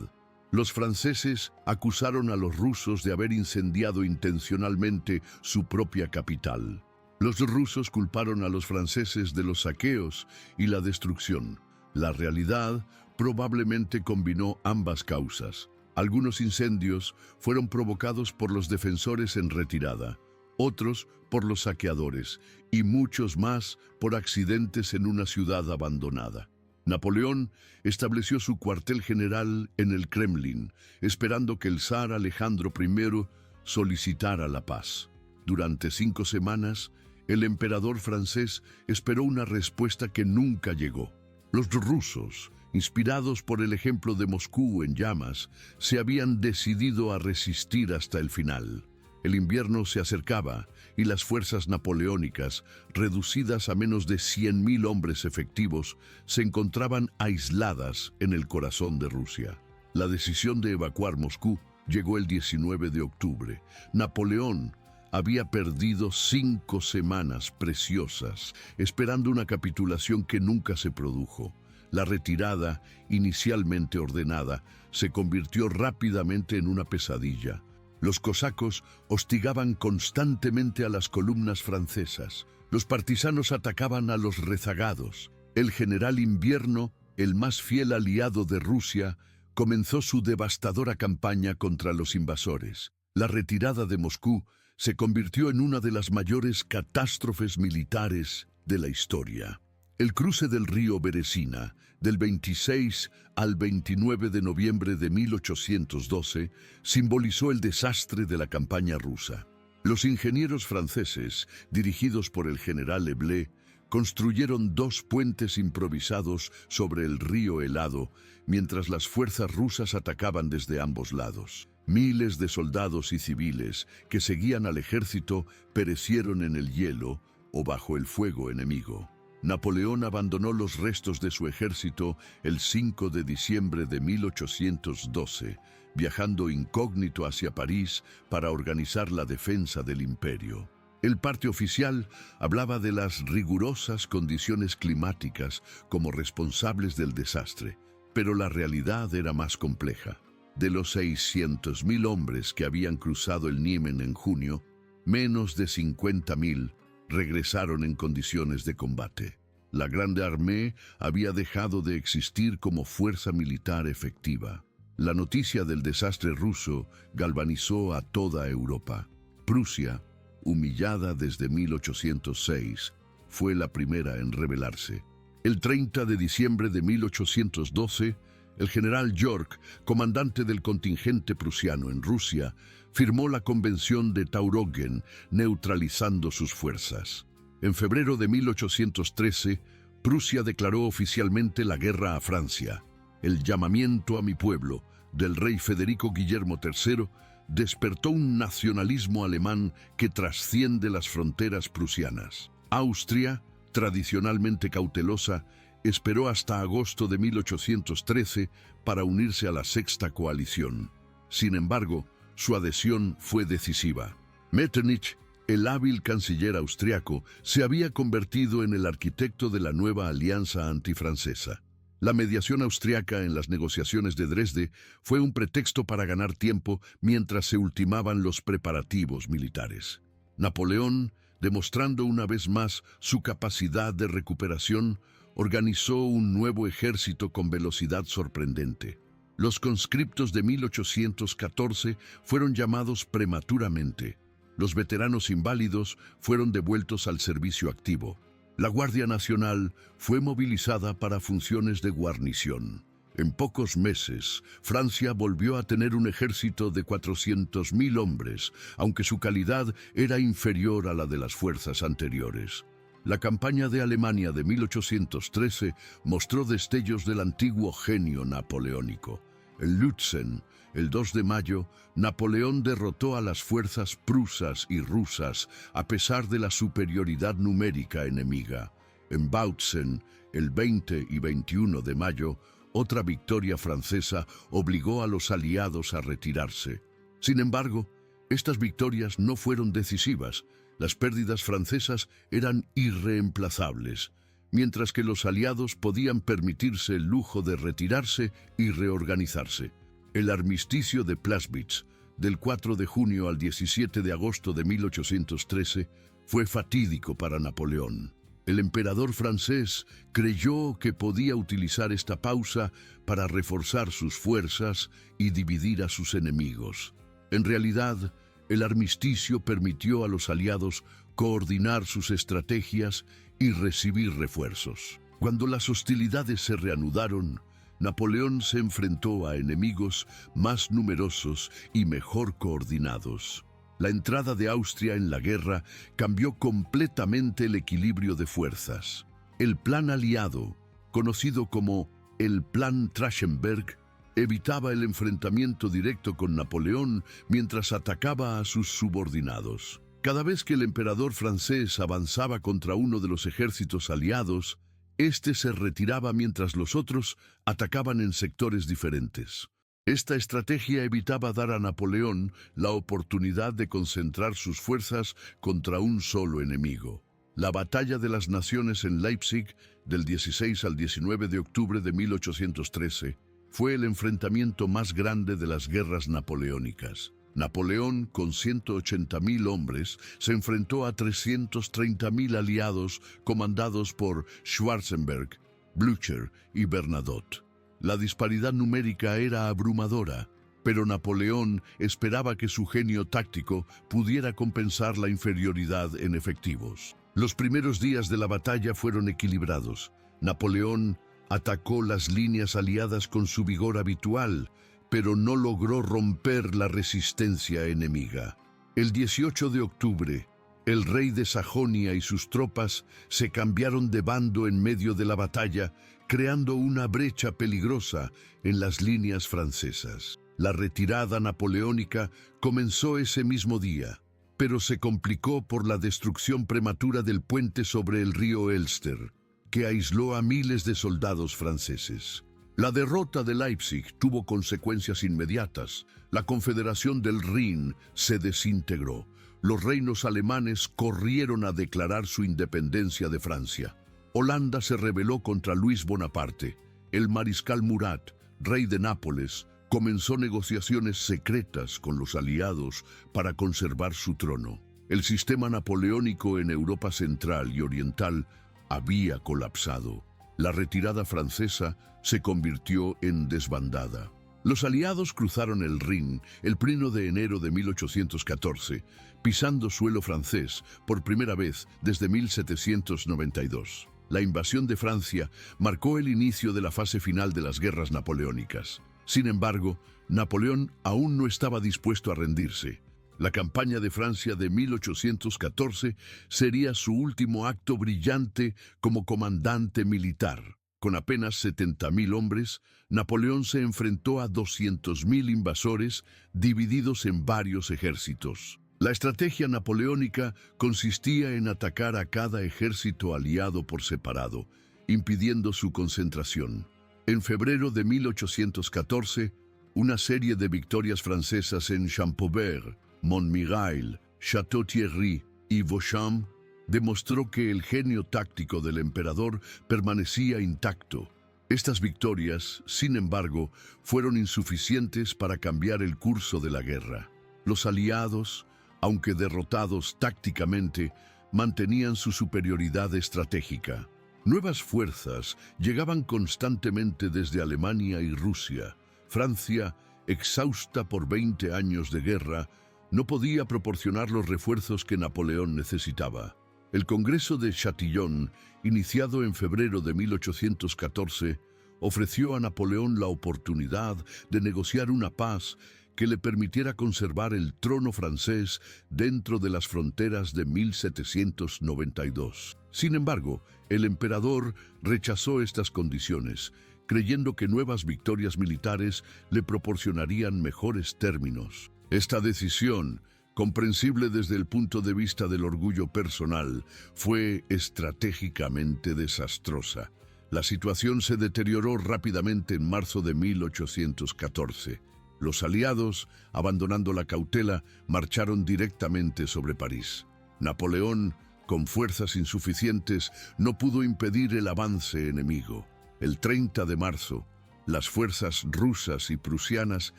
Los franceses acusaron a los rusos de haber incendiado intencionalmente su propia capital. Los rusos culparon a los franceses de los saqueos y la destrucción. La realidad probablemente combinó ambas causas. Algunos incendios fueron provocados por los defensores en retirada, otros por los saqueadores y muchos más por accidentes en una ciudad abandonada. Napoleón estableció su cuartel general en el Kremlin, esperando que el zar Alejandro I solicitara la paz. Durante 5 semanas, el emperador francés esperó una respuesta que nunca llegó. Los rusos, inspirados por el ejemplo de Moscú en llamas, se habían decidido a resistir hasta el final. El invierno se acercaba y las fuerzas napoleónicas, reducidas a menos de 100.000 hombres efectivos, se encontraban aisladas en el corazón de Rusia. La decisión de evacuar Moscú llegó el 19 de octubre. Napoleón había perdido 5 semanas preciosas, esperando una capitulación que nunca se produjo. La retirada, inicialmente ordenada, se convirtió rápidamente en una pesadilla. Los cosacos hostigaban constantemente a las columnas francesas. Los partisanos atacaban a los rezagados. El general Invierno, el más fiel aliado de Rusia, comenzó su devastadora campaña contra los invasores. La retirada de Moscú se convirtió en una de las mayores catástrofes militares de la historia. El cruce del río Beresina, del 26 al 29 de noviembre de 1812, simbolizó el desastre de la campaña rusa. Los ingenieros franceses, dirigidos por el general Leblé, construyeron dos puentes improvisados sobre el río helado, mientras las fuerzas rusas atacaban desde ambos lados. Miles de soldados y civiles que seguían al ejército perecieron en el hielo o bajo el fuego enemigo. Napoleón abandonó los restos de su ejército el 5 de diciembre de 1812, viajando incógnito hacia París para organizar la defensa del imperio. El parte oficial hablaba de las rigurosas condiciones climáticas como responsables del desastre, pero la realidad era más compleja. De los 600.000 hombres que habían cruzado el Niemen en junio, menos de 50.000 regresaron en condiciones de combate. La Grande Armée había dejado de existir como fuerza militar efectiva. La noticia del desastre ruso galvanizó a toda Europa. Prusia, humillada desde 1806, fue la primera en rebelarse. El 30 de diciembre de 1812, el general Yorck, comandante del contingente prusiano en Rusia, firmó la Convención de Tauroggen, neutralizando sus fuerzas. En febrero de 1813, Prusia declaró oficialmente la guerra a Francia. El llamamiento a mi pueblo del rey Federico Guillermo III despertó un nacionalismo alemán que trasciende las fronteras prusianas. Austria, tradicionalmente cautelosa, esperó hasta agosto de 1813 para unirse a la Sexta Coalición. Sin embargo, su adhesión fue decisiva. Metternich, el hábil canciller austriaco, se había convertido en el arquitecto de la nueva alianza antifrancesa. La mediación austriaca en las negociaciones de Dresde fue un pretexto para ganar tiempo mientras se ultimaban los preparativos militares. Napoleón, demostrando una vez más su capacidad de recuperación, organizó un nuevo ejército con velocidad sorprendente. Los conscriptos de 1814 fueron llamados prematuramente. Los veteranos inválidos fueron devueltos al servicio activo. La Guardia Nacional fue movilizada para funciones de guarnición. En pocos meses, Francia volvió a tener un ejército de 400.000 hombres, aunque su calidad era inferior a la de las fuerzas anteriores. La campaña de Alemania de 1813 mostró destellos del antiguo genio napoleónico. En Lützen, el 2 de mayo, Napoleón derrotó a las fuerzas prusas y rusas a pesar de la superioridad numérica enemiga. En Bautzen, el 20 y 21 de mayo, otra victoria francesa obligó a los aliados a retirarse. Sin embargo, estas victorias no fueron decisivas. Las pérdidas francesas eran irreemplazables, mientras que los aliados podían permitirse el lujo de retirarse y reorganizarse. El armisticio de Plaswitz, del 4 de junio al 17 de agosto de 1813, fue fatídico para Napoleón. El emperador francés creyó que podía utilizar esta pausa para reforzar sus fuerzas y dividir a sus enemigos. En realidad, el armisticio permitió a los aliados coordinar sus estrategias y recibir refuerzos. Cuando las hostilidades se reanudaron, Napoleón se enfrentó a enemigos más numerosos y mejor coordinados. La entrada de Austria en la guerra cambió completamente el equilibrio de fuerzas. El plan aliado, conocido como el Plan Trachtenberg, evitaba el enfrentamiento directo con Napoleón mientras atacaba a sus subordinados. Cada vez que el emperador francés avanzaba contra uno de los ejércitos aliados, este se retiraba mientras los otros atacaban en sectores diferentes. Esta estrategia evitaba dar a Napoleón la oportunidad de concentrar sus fuerzas contra un solo enemigo. La Batalla de las Naciones en Leipzig, del 16 al 19 de octubre de 1813, fue el enfrentamiento más grande de las guerras napoleónicas. Napoleón, con 180.000 hombres, se enfrentó a 330.000 aliados comandados por Schwarzenberg, Blücher y Bernadotte. La disparidad numérica era abrumadora, pero Napoleón esperaba que su genio táctico pudiera compensar la inferioridad en efectivos. Los primeros días de la batalla fueron equilibrados. Napoleón atacó las líneas aliadas con su vigor habitual, pero no logró romper la resistencia enemiga. El 18 de octubre, el rey de Sajonia y sus tropas se cambiaron de bando en medio de la batalla, creando una brecha peligrosa en las líneas francesas. La retirada napoleónica comenzó ese mismo día, pero se complicó por la destrucción prematura del puente sobre el río Elster, que aisló a miles de soldados franceses. La derrota de Leipzig tuvo consecuencias inmediatas. La Confederación del Rin se desintegró. Los reinos alemanes corrieron a declarar su independencia de Francia. Holanda se rebeló contra Luis Bonaparte. El mariscal Murat, rey de Nápoles, comenzó negociaciones secretas con los aliados para conservar su trono. El sistema napoleónico en Europa Central y Oriental había colapsado. La retirada francesa se convirtió en desbandada. Los aliados cruzaron el Rin el 1 de enero de 1814, pisando suelo francés por primera vez desde 1792. La invasión de Francia marcó el inicio de la fase final de las guerras napoleónicas. Sin embargo, Napoleón aún no estaba dispuesto a rendirse. La campaña de Francia de 1814 sería su último acto brillante como comandante militar. Con apenas 70.000 hombres, Napoleón se enfrentó a 200.000 invasores divididos en varios ejércitos. La estrategia napoleónica consistía en atacar a cada ejército aliado por separado, impidiendo su concentración. En febrero de 1814, una serie de victorias francesas en Champaubert, Montmirail, Château-Thierry y Vauchamp demostró que el genio táctico del emperador permanecía intacto. Estas victorias, sin embargo, fueron insuficientes para cambiar el curso de la guerra. Los aliados, aunque derrotados tácticamente, mantenían su superioridad estratégica. Nuevas fuerzas llegaban constantemente desde Alemania y Rusia. Francia, exhausta por 20 años de guerra, no podía proporcionar los refuerzos que Napoleón necesitaba. El Congreso de Châtillon, iniciado en febrero de 1814, ofreció a Napoleón la oportunidad de negociar una paz que le permitiera conservar el trono francés dentro de las fronteras de 1792. Sin embargo, el emperador rechazó estas condiciones, creyendo que nuevas victorias militares le proporcionarían mejores términos. Esta decisión, comprensible desde el punto de vista del orgullo personal, fue estratégicamente desastrosa. La situación se deterioró rápidamente en marzo de 1814. Los aliados, abandonando la cautela, marcharon directamente sobre París. Napoleón, con fuerzas insuficientes, no pudo impedir el avance enemigo. El 30 de marzo, las fuerzas rusas y prusianas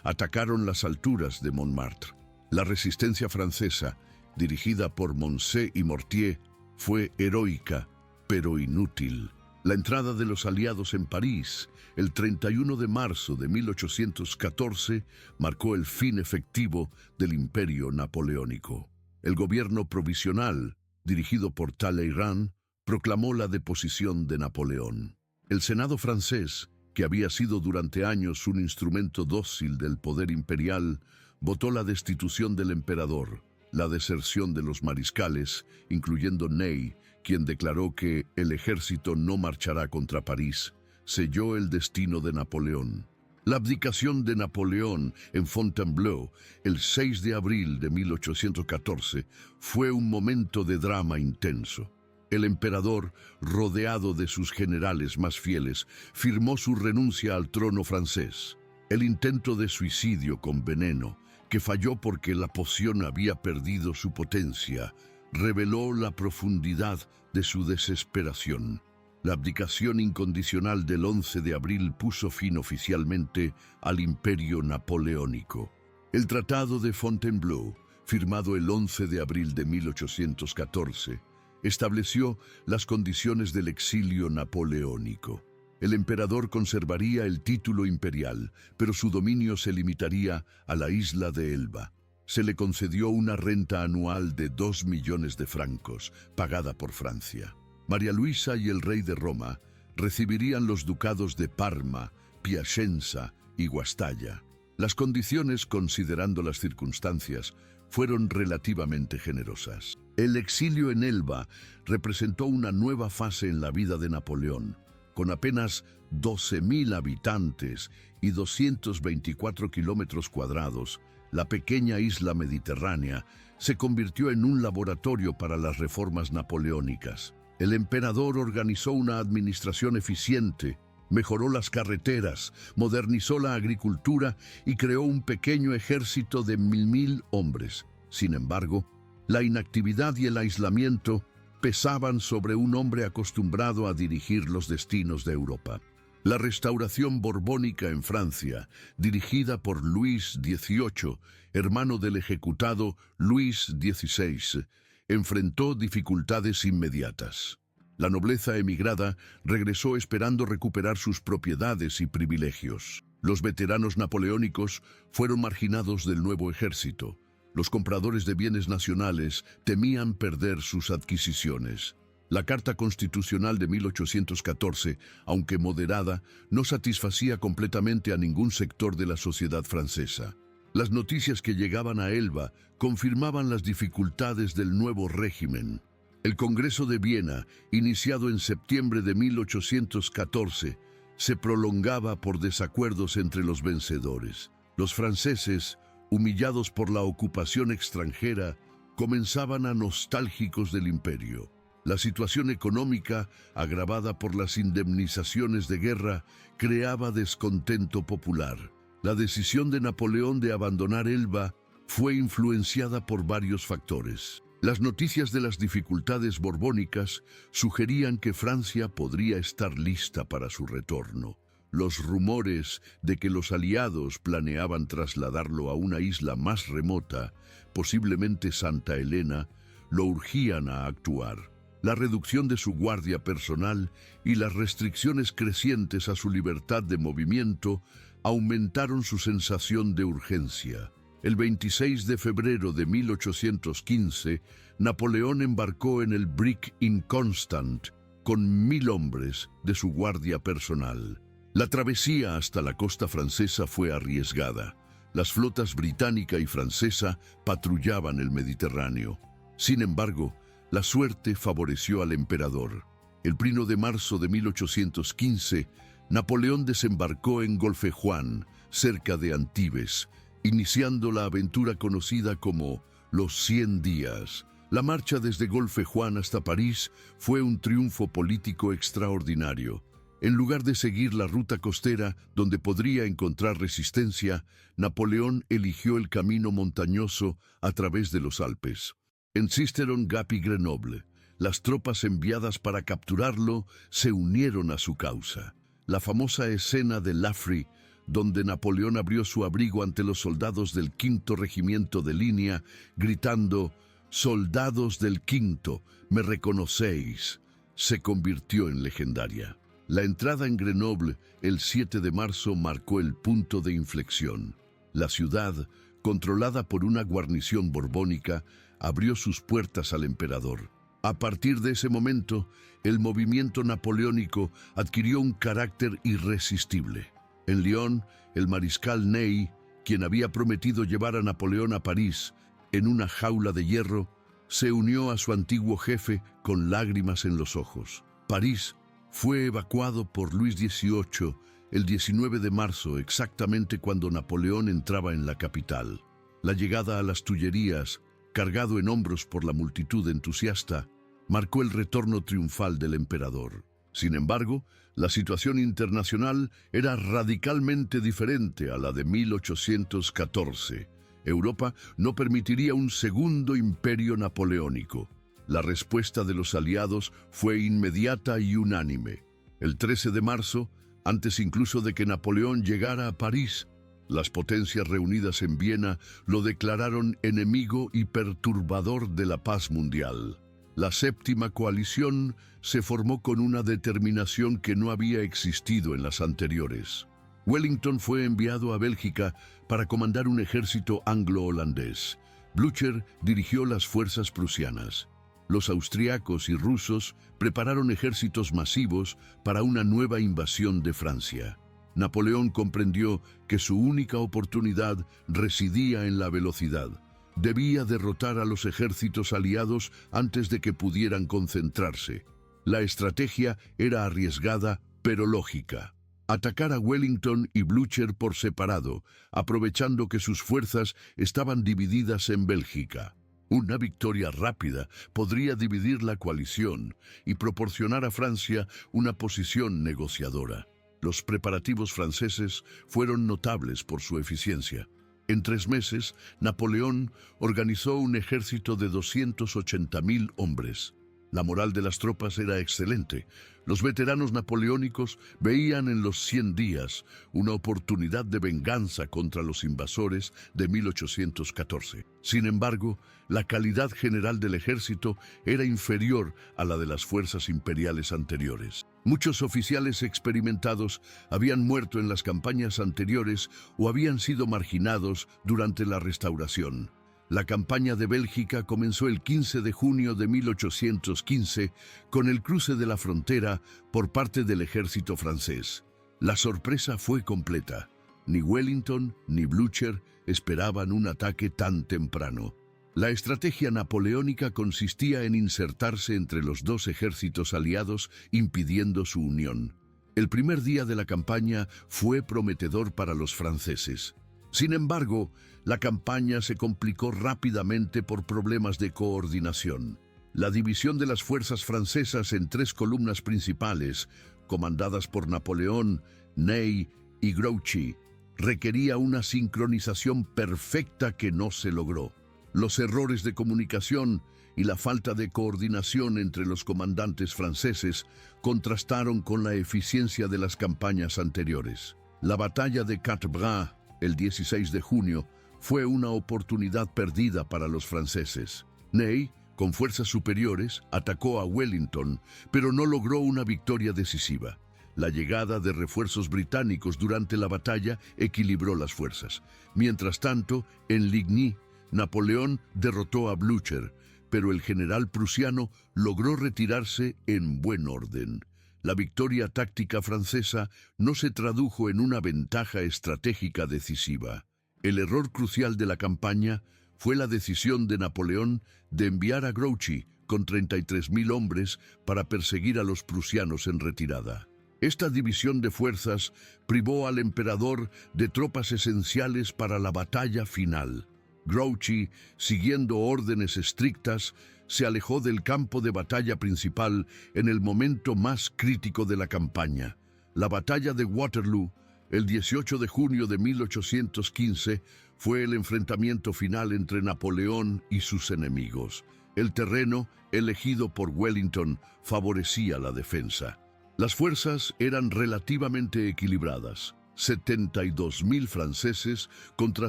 atacaron las alturas de Montmartre. La resistencia francesa, dirigida por Moncey y Mortier, fue heroica, pero inútil. La entrada de los aliados en París, el 31 de marzo de 1814, marcó el fin efectivo del imperio napoleónico. El gobierno provisional, dirigido por Talleyrand, proclamó la deposición de Napoleón. El Senado francés, que había sido durante años un instrumento dócil del poder imperial, votó la destitución del emperador, la deserción de los mariscales, incluyendo Ney, quien declaró que el ejército no marchará contra París, selló el destino de Napoleón. La abdicación de Napoleón en Fontainebleau, el 6 de abril de 1814, fue un momento de drama intenso. El emperador, rodeado de sus generales más fieles, firmó su renuncia al trono francés. El intento de suicidio con veneno, que falló porque la poción había perdido su potencia, reveló la profundidad de su desesperación. La abdicación incondicional del 11 de abril puso fin oficialmente al imperio napoleónico. El Tratado de Fontainebleau, firmado el 11 de abril de 1814, estableció las condiciones del exilio napoleónico. El emperador conservaría el título imperial, pero su dominio se limitaría a la isla de Elba. Se le concedió una renta anual de 2 millones de francos, pagada por Francia. María Luisa y el rey de Roma recibirían los ducados de Parma, Piacenza y Guastalla. Las condiciones, considerando las circunstancias, fueron relativamente generosas. El exilio en Elba representó una nueva fase en la vida de Napoleón. Con apenas 12.000 habitantes y 224 kilómetros cuadrados, la pequeña isla mediterránea se convirtió en un laboratorio para las reformas napoleónicas. El emperador organizó una administración eficiente, mejoró las carreteras, modernizó la agricultura y creó un pequeño ejército de 1.000 hombres. Sin embargo, la inactividad y el aislamiento pesaban sobre un hombre acostumbrado a dirigir los destinos de Europa. La restauración borbónica en Francia, dirigida por Luis XVIII, hermano del ejecutado Luis XVI, enfrentó dificultades inmediatas. La nobleza emigrada regresó esperando recuperar sus propiedades y privilegios. Los veteranos napoleónicos fueron marginados del nuevo ejército. Los compradores de bienes nacionales temían perder sus adquisiciones. La Carta Constitucional de 1814, aunque moderada, no satisfacía completamente a ningún sector de la sociedad francesa. Las noticias que llegaban a Elba confirmaban las dificultades del nuevo régimen. El Congreso de Viena, iniciado en septiembre de 1814, se prolongaba por desacuerdos entre los vencedores. Los franceses, humillados por la ocupación extranjera, comenzaban a nostálgicos del imperio. La situación económica, agravada por las indemnizaciones de guerra, creaba descontento popular. La decisión de Napoleón de abandonar Elba fue influenciada por varios factores. Las noticias de las dificultades borbónicas sugerían que Francia podría estar lista para su retorno. Los rumores de que los aliados planeaban trasladarlo a una isla más remota, posiblemente Santa Elena, lo urgían a actuar. La reducción de su guardia personal y las restricciones crecientes a su libertad de movimiento aumentaron su sensación de urgencia. El 26 de febrero de 1815, Napoleón embarcó en el Brick Inconstant con 1.000 hombres de su guardia personal. La travesía hasta la costa francesa fue arriesgada. Las flotas británica y francesa patrullaban el Mediterráneo. Sin embargo, la suerte favoreció al emperador. El 1 de marzo de 1815, Napoleón desembarcó en Golfejuan, cerca de Antibes, iniciando la aventura conocida como los 100 días. La marcha desde Golfejuan hasta París fue un triunfo político extraordinario. En lugar de seguir la ruta costera donde podría encontrar resistencia, Napoleón eligió el camino montañoso a través de los Alpes. En Sisteron-Gap y Grenoble, las tropas enviadas para capturarlo se unieron a su causa. La famosa escena de Laffrey, donde Napoleón abrió su abrigo ante los soldados del 5º Regimiento de Línea, gritando «Soldados del 5º, ¿me reconocéis?», se convirtió en legendaria. La entrada en Grenoble, el 7 de marzo, marcó el punto de inflexión. La ciudad, controlada por una guarnición borbónica, abrió sus puertas al emperador. A partir de ese momento, el movimiento napoleónico adquirió un carácter irresistible. En Lyon, el mariscal Ney, quien había prometido llevar a Napoleón a París en una jaula de hierro, se unió a su antiguo jefe con lágrimas en los ojos. París fue evacuado por Luis XVIII el 19 de marzo, exactamente cuando Napoleón entraba en la capital. La llegada a las Tullerías, cargado en hombros por la multitud entusiasta, marcó el retorno triunfal del emperador. Sin embargo, la situación internacional era radicalmente diferente a la de 1814. Europa no permitiría un segundo imperio napoleónico. La respuesta de los aliados fue inmediata y unánime. El 13 de marzo, antes incluso de que Napoleón llegara a París, las potencias reunidas en Viena lo declararon enemigo y perturbador de la paz mundial. La séptima coalición se formó con una determinación que no había existido en las anteriores. Wellington fue enviado a Bélgica para comandar un ejército anglo-holandés. Blücher dirigió las fuerzas prusianas. Los austriacos y rusos prepararon ejércitos masivos para una nueva invasión de Francia. Napoleón comprendió que su única oportunidad residía en la velocidad. Debía derrotar a los ejércitos aliados antes de que pudieran concentrarse. La estrategia era arriesgada, pero lógica. Atacar a Wellington y Blücher por separado, aprovechando que sus fuerzas estaban divididas en Bélgica. Una victoria rápida podría dividir la coalición y proporcionar a Francia una posición negociadora. Los preparativos franceses fueron notables por su eficiencia. En 3 meses, Napoleón organizó un ejército de 280.000 hombres. La moral de las tropas era excelente. Los veteranos napoleónicos veían en los 100 días una oportunidad de venganza contra los invasores de 1814. Sin embargo, la calidad general del ejército era inferior a la de las fuerzas imperiales anteriores. Muchos oficiales experimentados habían muerto en las campañas anteriores o habían sido marginados durante la Restauración. La campaña de Bélgica comenzó el 15 de junio de 1815 con el cruce de la frontera por parte del ejército francés. La sorpresa fue completa. Ni Wellington ni Blücher esperaban un ataque tan temprano. La estrategia napoleónica consistía en insertarse entre los dos ejércitos aliados, impidiendo su unión. El primer día de la campaña fue prometedor para los franceses. Sin embargo, la campaña se complicó rápidamente por problemas de coordinación. La división de las fuerzas francesas en 3 columnas principales, comandadas por Napoleón, Ney y Grouchy, requería una sincronización perfecta que no se logró. Los errores de comunicación y la falta de coordinación entre los comandantes franceses contrastaron con la eficiencia de las campañas anteriores. La batalla de Quatre-Bras, el 16 de junio, fue una oportunidad perdida para los franceses. Ney, con fuerzas superiores, atacó a Wellington, pero no logró una victoria decisiva. La llegada de refuerzos británicos durante la batalla equilibró las fuerzas. Mientras tanto, en Ligny, Napoleón derrotó a Blücher, pero el general prusiano logró retirarse en buen orden. La victoria táctica francesa no se tradujo en una ventaja estratégica decisiva. El error crucial de la campaña fue la decisión de Napoleón de enviar a Grouchy con 33.000 hombres para perseguir a los prusianos en retirada. Esta división de fuerzas privó al emperador de tropas esenciales para la batalla final. Grouchy, siguiendo órdenes estrictas, se alejó del campo de batalla principal en el momento más crítico de la campaña. La batalla de Waterloo, el 18 de junio de 1815, fue el enfrentamiento final entre Napoleón y sus enemigos. El terreno, elegido por Wellington, favorecía la defensa. Las fuerzas eran relativamente equilibradas. 72.000 franceses contra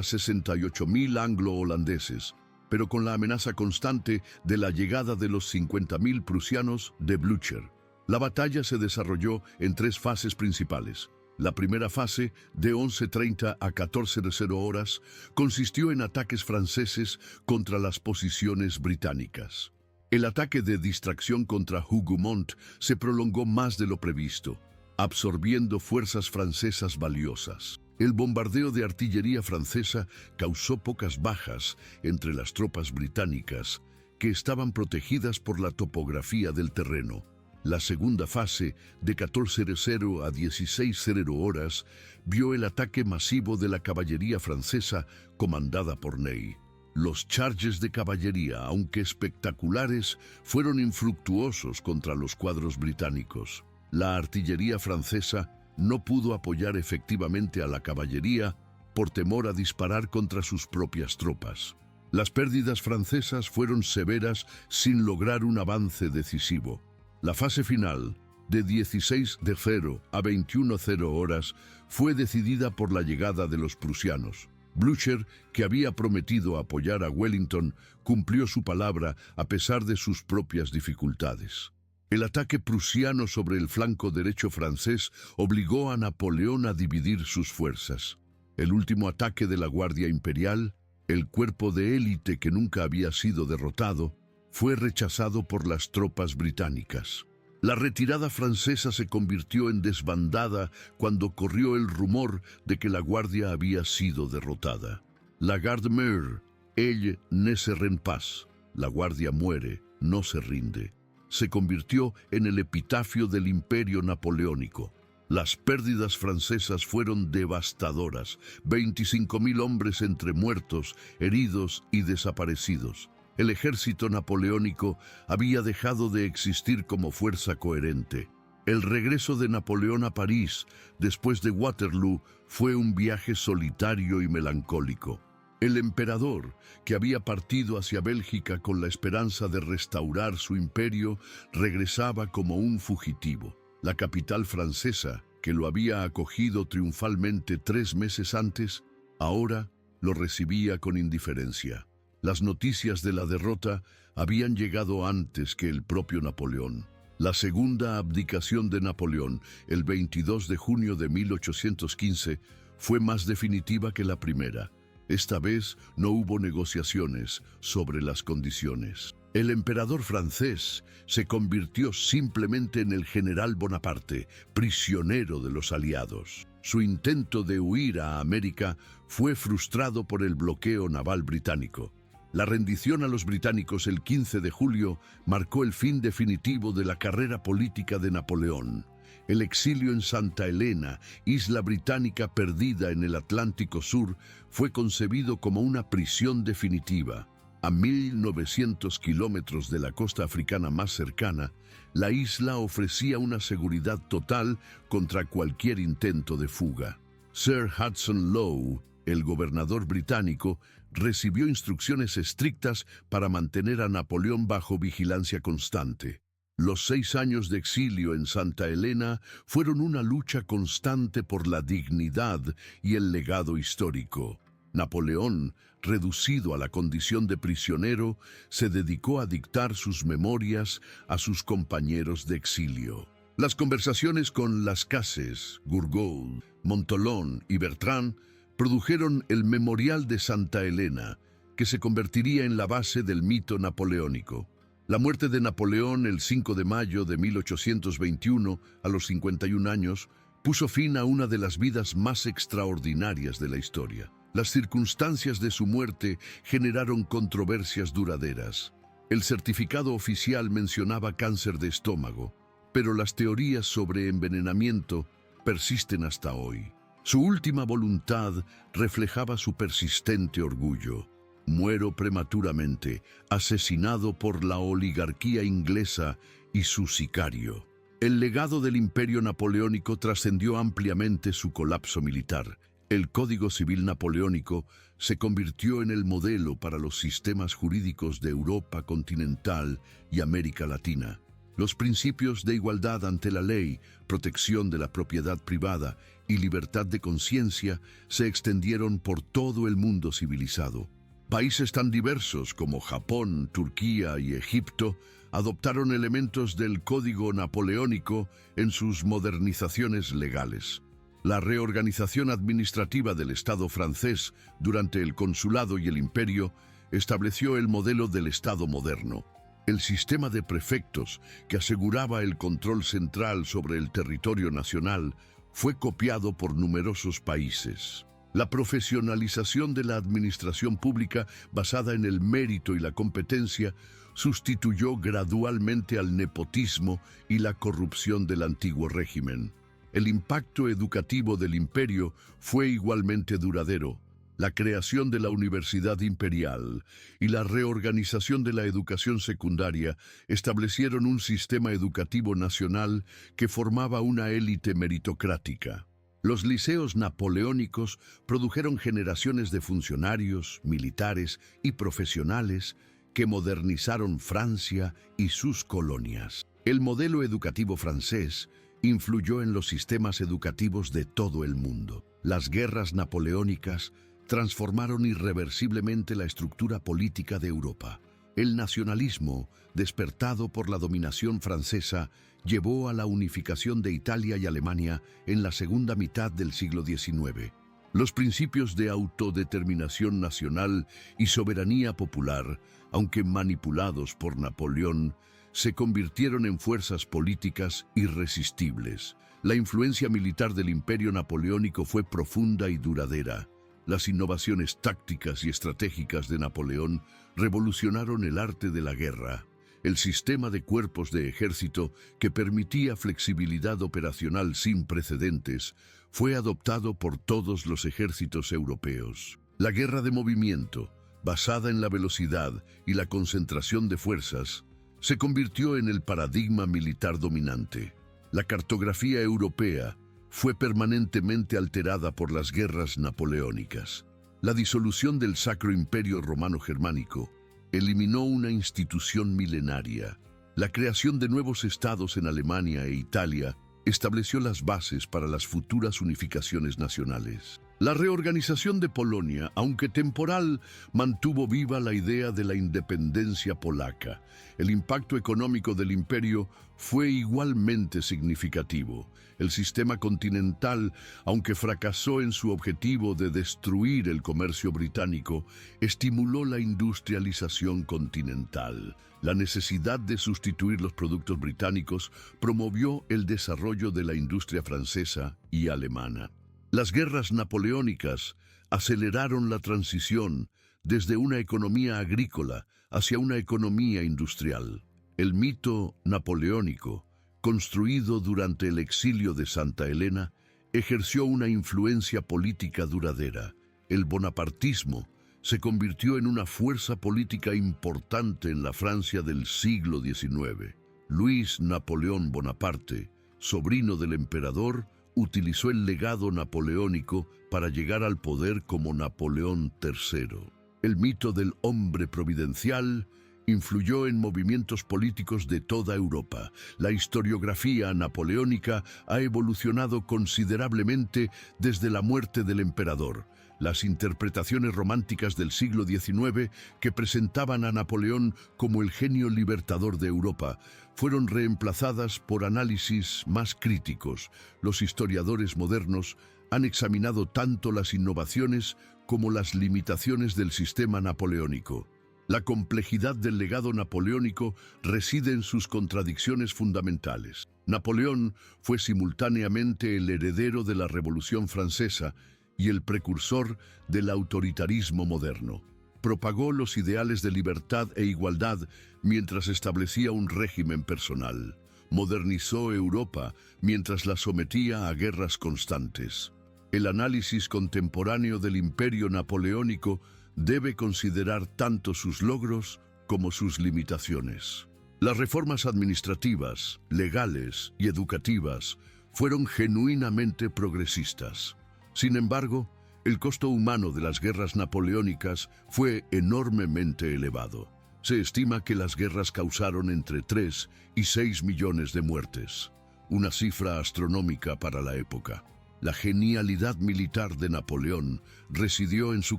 68.000 anglo-holandeses, pero con la amenaza constante de la llegada de los 50.000 prusianos de Blücher. La batalla se desarrolló en 3 fases principales. La primera fase, de 11:30 a 14:00 horas, consistió en ataques franceses contra las posiciones británicas. El ataque de distracción contra Hougoumont se prolongó más de lo previsto, absorbiendo fuerzas francesas valiosas. El bombardeo de artillería francesa causó pocas bajas entre las tropas británicas, que estaban protegidas por la topografía del terreno. La segunda fase, de 14:00 a 16:00 horas, vio el ataque masivo de la caballería francesa comandada por Ney. Los charges de caballería, aunque espectaculares, fueron infructuosos contra los cuadros británicos. La artillería francesa no pudo apoyar efectivamente a la caballería por temor a disparar contra sus propias tropas. Las pérdidas francesas fueron severas sin lograr un avance decisivo. La fase final, de 16:00 a 21:00 horas, fue decidida por la llegada de los prusianos. Blücher, que había prometido apoyar a Wellington, cumplió su palabra a pesar de sus propias dificultades. El ataque prusiano sobre el flanco derecho francés obligó a Napoleón a dividir sus fuerzas. El último ataque de la Guardia Imperial, el cuerpo de élite que nunca había sido derrotado, fue rechazado por las tropas británicas. La retirada francesa se convirtió en desbandada cuando corrió el rumor de que la Guardia había sido derrotada. La Garde meurt, elle ne se rend pas. La Guardia muere, no se rinde. Se convirtió en el epitafio del Imperio Napoleónico. Las pérdidas francesas fueron devastadoras, 25.000 hombres entre muertos, heridos y desaparecidos. El ejército napoleónico había dejado de existir como fuerza coherente. El regreso de Napoleón a París, después de Waterloo, fue un viaje solitario y melancólico. El emperador, que había partido hacia Bélgica con la esperanza de restaurar su imperio, regresaba como un fugitivo. La capital francesa, que lo había acogido triunfalmente 3 meses antes, ahora lo recibía con indiferencia. Las noticias de la derrota habían llegado antes que el propio Napoleón. La segunda abdicación de Napoleón, el 22 de junio de 1815, fue más definitiva que la primera. Esta vez no hubo negociaciones sobre las condiciones. El emperador francés se convirtió simplemente en el general Bonaparte, prisionero de los aliados. Su intento de huir a América fue frustrado por el bloqueo naval británico. La rendición a los británicos el 15 de julio marcó el fin definitivo de la carrera política de Napoleón. El exilio en Santa Elena, isla británica perdida en el Atlántico Sur, fue concebido como una prisión definitiva. A 1.900 kilómetros de la costa africana más cercana, la isla ofrecía una seguridad total contra cualquier intento de fuga. Sir Hudson Lowe, el gobernador británico, recibió instrucciones estrictas para mantener a Napoleón bajo vigilancia constante. Los 6 años de exilio en Santa Elena fueron una lucha constante por la dignidad y el legado histórico. Napoleón, reducido a la condición de prisionero, se dedicó a dictar sus memorias a sus compañeros de exilio. Las conversaciones con Lascases, Gourgaud, Montholon y Bertrand produjeron el Memorial de Santa Elena, que se convertiría en la base del mito napoleónico. La muerte de Napoleón el 5 de mayo de 1821, a los 51 años, puso fin a una de las vidas más extraordinarias de la historia. Las circunstancias de su muerte generaron controversias duraderas. El certificado oficial mencionaba cáncer de estómago, pero las teorías sobre envenenamiento persisten hasta hoy. Su última voluntad reflejaba su persistente orgullo. Muero prematuramente, asesinado por la oligarquía inglesa y su sicario. El legado del imperio napoleónico trascendió ampliamente su colapso militar. El Código Civil Napoleónico se convirtió en el modelo para los sistemas jurídicos de Europa continental y América Latina. Los principios de igualdad ante la ley, protección de la propiedad privada y libertad de conciencia se extendieron por todo el mundo civilizado. Países tan diversos como Japón, Turquía y Egipto adoptaron elementos del Código Napoleónico en sus modernizaciones legales. La reorganización administrativa del Estado francés durante el Consulado y el Imperio estableció el modelo del Estado moderno. El sistema de prefectos, que aseguraba el control central sobre el territorio nacional, fue copiado por numerosos países. La profesionalización de la administración pública basada en el mérito y la competencia sustituyó gradualmente al nepotismo y la corrupción del antiguo régimen. El impacto educativo del imperio fue igualmente duradero. La creación de la Universidad Imperial y la reorganización de la educación secundaria establecieron un sistema educativo nacional que formaba una élite meritocrática. Los liceos napoleónicos produjeron generaciones de funcionarios, militares y profesionales que modernizaron Francia y sus colonias. El modelo educativo francés influyó en los sistemas educativos de todo el mundo. Las guerras napoleónicas transformaron irreversiblemente la estructura política de Europa. El nacionalismo, despertado por la dominación francesa, llevó a la unificación de Italia y Alemania en la segunda mitad del siglo XIX. Los principios de autodeterminación nacional y soberanía popular, aunque manipulados por Napoleón, se convirtieron en fuerzas políticas irresistibles. La influencia militar del Imperio Napoleónico fue profunda y duradera. Las innovaciones tácticas y estratégicas de Napoleón revolucionaron el arte de la guerra. El sistema de cuerpos de ejército, que permitía flexibilidad operacional sin precedentes, fue adoptado por todos los ejércitos europeos. La guerra de movimiento, basada en la velocidad y la concentración de fuerzas, se convirtió en el paradigma militar dominante. La cartografía europea fue permanentemente alterada por las guerras napoleónicas. La disolución del Sacro Imperio Romano-Germánico eliminó una institución milenaria. La creación de nuevos estados en Alemania e Italia estableció las bases para las futuras unificaciones nacionales. La reorganización de Polonia, aunque temporal, mantuvo viva la idea de la independencia polaca. El impacto económico del imperio fue igualmente significativo. El sistema continental, aunque fracasó en su objetivo de destruir el comercio británico, estimuló la industrialización continental. La necesidad de sustituir los productos británicos promovió el desarrollo de la industria francesa y alemana. Las guerras napoleónicas aceleraron la transición desde una economía agrícola hacia una economía industrial. El mito napoleónico, construido durante el exilio de Santa Elena, ejerció una influencia política duradera. El bonapartismo se convirtió en una fuerza política importante en la Francia del siglo XIX. Luis Napoleón Bonaparte, sobrino del emperador, utilizó el legado napoleónico para llegar al poder como Napoleón III. El mito del hombre providencial influyó en movimientos políticos de toda Europa. La historiografía napoleónica ha evolucionado considerablemente desde la muerte del emperador. Las interpretaciones románticas del siglo XIX, que presentaban a Napoleón como el genio libertador de Europa, fueron reemplazadas por análisis más críticos. Los historiadores modernos han examinado tanto las innovaciones como las limitaciones del sistema napoleónico. La complejidad del legado napoleónico reside en sus contradicciones fundamentales. Napoleón fue simultáneamente el heredero de la Revolución Francesa y el precursor del autoritarismo moderno. Propagó los ideales de libertad e igualdad mientras establecía un régimen personal. Modernizó Europa mientras la sometía a guerras constantes. El análisis contemporáneo del imperio napoleónico debe considerar tanto sus logros como sus limitaciones. Las reformas administrativas, legales y educativas fueron genuinamente progresistas. Sin embargo, el costo humano de las guerras napoleónicas fue enormemente elevado. Se estima que las guerras causaron entre 3 y 6 millones de muertes, una cifra astronómica para la época. La genialidad militar de Napoleón residió en su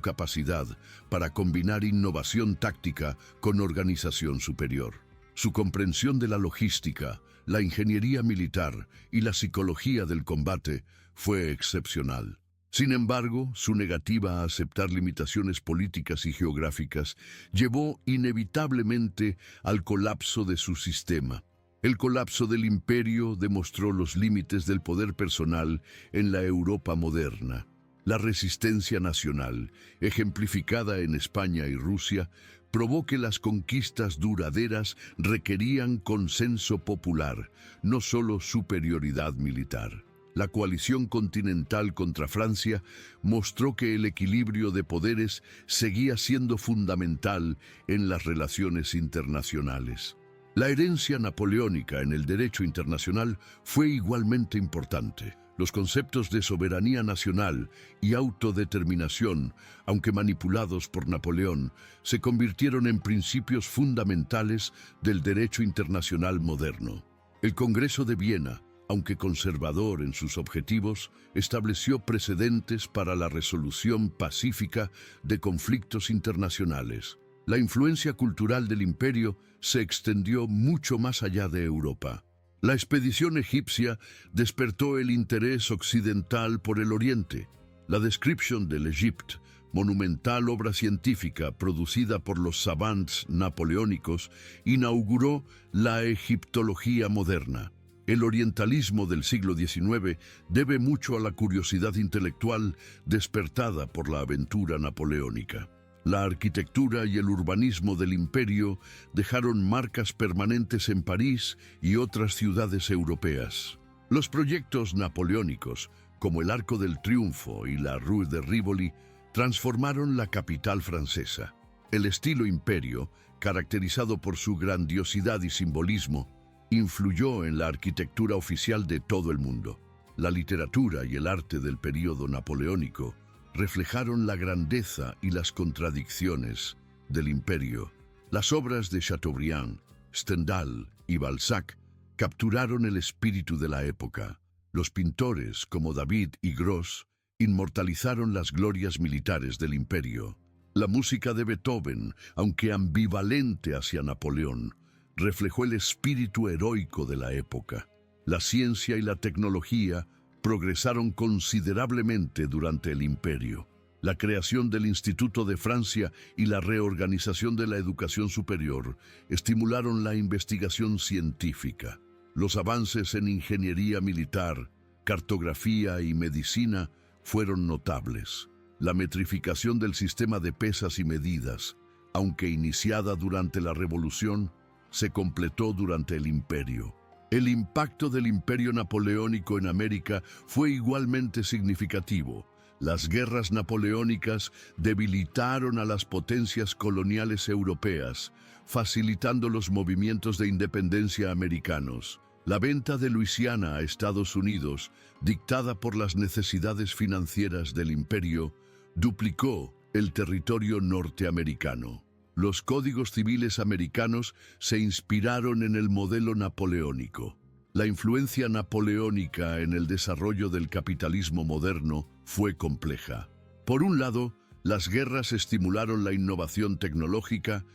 capacidad para combinar innovación táctica con organización superior. Su comprensión de la logística, la ingeniería militar y la psicología del combate fue excepcional. Sin embargo, su negativa a aceptar limitaciones políticas y geográficas llevó inevitablemente al colapso de su sistema. El colapso del imperio demostró los límites del poder personal en la Europa moderna. La resistencia nacional, ejemplificada en España y Rusia, probó que las conquistas duraderas requerían consenso popular, no solo superioridad militar. La coalición continental contra Francia mostró que el equilibrio de poderes seguía siendo fundamental en las relaciones internacionales. La herencia napoleónica en el derecho internacional fue igualmente importante. Los conceptos de soberanía nacional y autodeterminación, aunque manipulados por Napoleón, se convirtieron en principios fundamentales del derecho internacional moderno. El Congreso de Viena, aunque conservador en sus objetivos, estableció precedentes para la resolución pacífica de conflictos internacionales. La influencia cultural del imperio se extendió mucho más allá de Europa. La expedición egipcia despertó el interés occidental por el Oriente. La Description de l'Égypte, monumental obra científica producida por los savants napoleónicos, inauguró la egiptología moderna. El orientalismo del siglo XIX debe mucho a la curiosidad intelectual despertada por la aventura napoleónica. La arquitectura y el urbanismo del imperio dejaron marcas permanentes en París y otras ciudades europeas. Los proyectos napoleónicos, como el Arco del Triunfo y la Rue de Rivoli, transformaron la capital francesa. El estilo imperio, caracterizado por su grandiosidad y simbolismo, influyó en la arquitectura oficial de todo el mundo. La literatura y el arte del período napoleónico reflejaron la grandeza y las contradicciones del imperio. Las obras de Chateaubriand, Stendhal y Balzac capturaron el espíritu de la época. Los pintores, como David y Gros, inmortalizaron las glorias militares del imperio. La música de Beethoven, aunque ambivalente hacia Napoleón, reflejó el espíritu heroico de la época. La ciencia y la tecnología progresaron considerablemente durante el imperio. La creación del Instituto de Francia y la reorganización de la educación superior estimularon la investigación científica. Los avances en ingeniería militar, cartografía y medicina fueron notables. La metrificación del sistema de pesas y medidas, aunque iniciada durante la Revolución, se completó durante el imperio. El impacto del imperio napoleónico en América fue igualmente significativo. Las guerras napoleónicas debilitaron a las potencias coloniales europeas, facilitando los movimientos de independencia americanos. La venta de Luisiana a Estados Unidos, dictada por las necesidades financieras del imperio, duplicó el territorio norteamericano. Los códigos civiles americanos se inspiraron en el modelo napoleónico. La influencia napoleónica en el desarrollo del capitalismo moderno fue compleja. Por un lado, las guerras estimularon la innovación tecnológica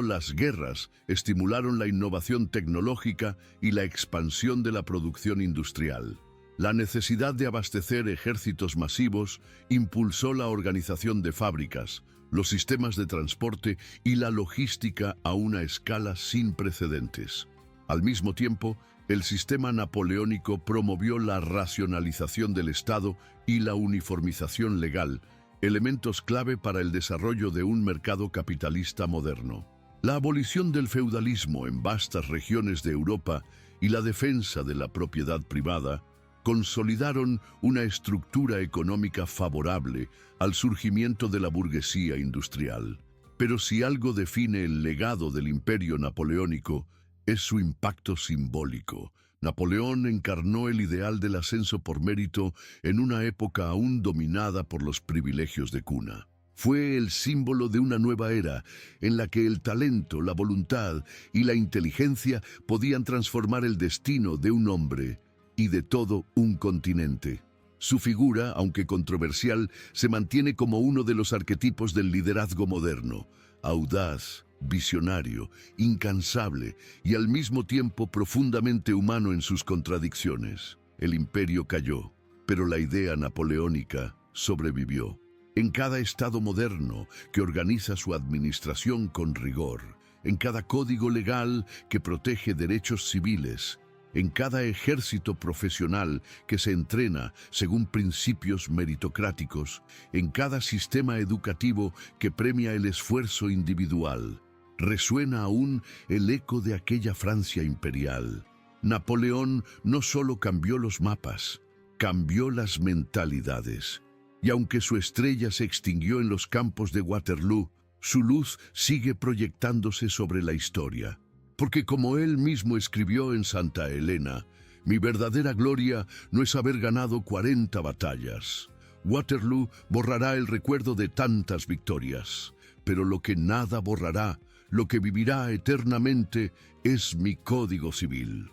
las guerras estimularon la innovación tecnológica y la expansión de la producción industrial. La necesidad de abastecer ejércitos masivos impulsó la organización de fábricas, los sistemas de transporte y la logística a una escala sin precedentes. Al mismo tiempo, el sistema napoleónico promovió la racionalización del Estado y la uniformización legal, elementos clave para el desarrollo de un mercado capitalista moderno. La abolición del feudalismo en vastas regiones de Europa y la defensa de la propiedad privada consolidaron una estructura económica favorable al surgimiento de la burguesía industrial. Pero si algo define el legado del imperio napoleónico, es su impacto simbólico. Napoleón encarnó el ideal del ascenso por mérito en una época aún dominada por los privilegios de cuna. Fue el símbolo de una nueva era en la que el talento, la voluntad y la inteligencia podían transformar el destino de un hombre y de todo un continente. Su figura, aunque controversial, se mantiene como uno de los arquetipos del liderazgo moderno, audaz, visionario, incansable y al mismo tiempo profundamente humano en sus contradicciones. El imperio cayó, pero la idea napoleónica sobrevivió. En cada Estado moderno que organiza su administración con rigor, en cada código legal que protege derechos civiles, en cada ejército profesional que se entrena según principios meritocráticos, en cada sistema educativo que premia el esfuerzo individual, resuena aún el eco de aquella Francia imperial. Napoleón no solo cambió los mapas, cambió las mentalidades. Y aunque su estrella se extinguió en los campos de Waterloo, su luz sigue proyectándose sobre la historia. Porque como él mismo escribió en Santa Elena, mi verdadera gloria no es haber ganado 40 batallas. Waterloo borrará el recuerdo de tantas victorias, pero lo que nada borrará, lo que vivirá eternamente, es mi código civil.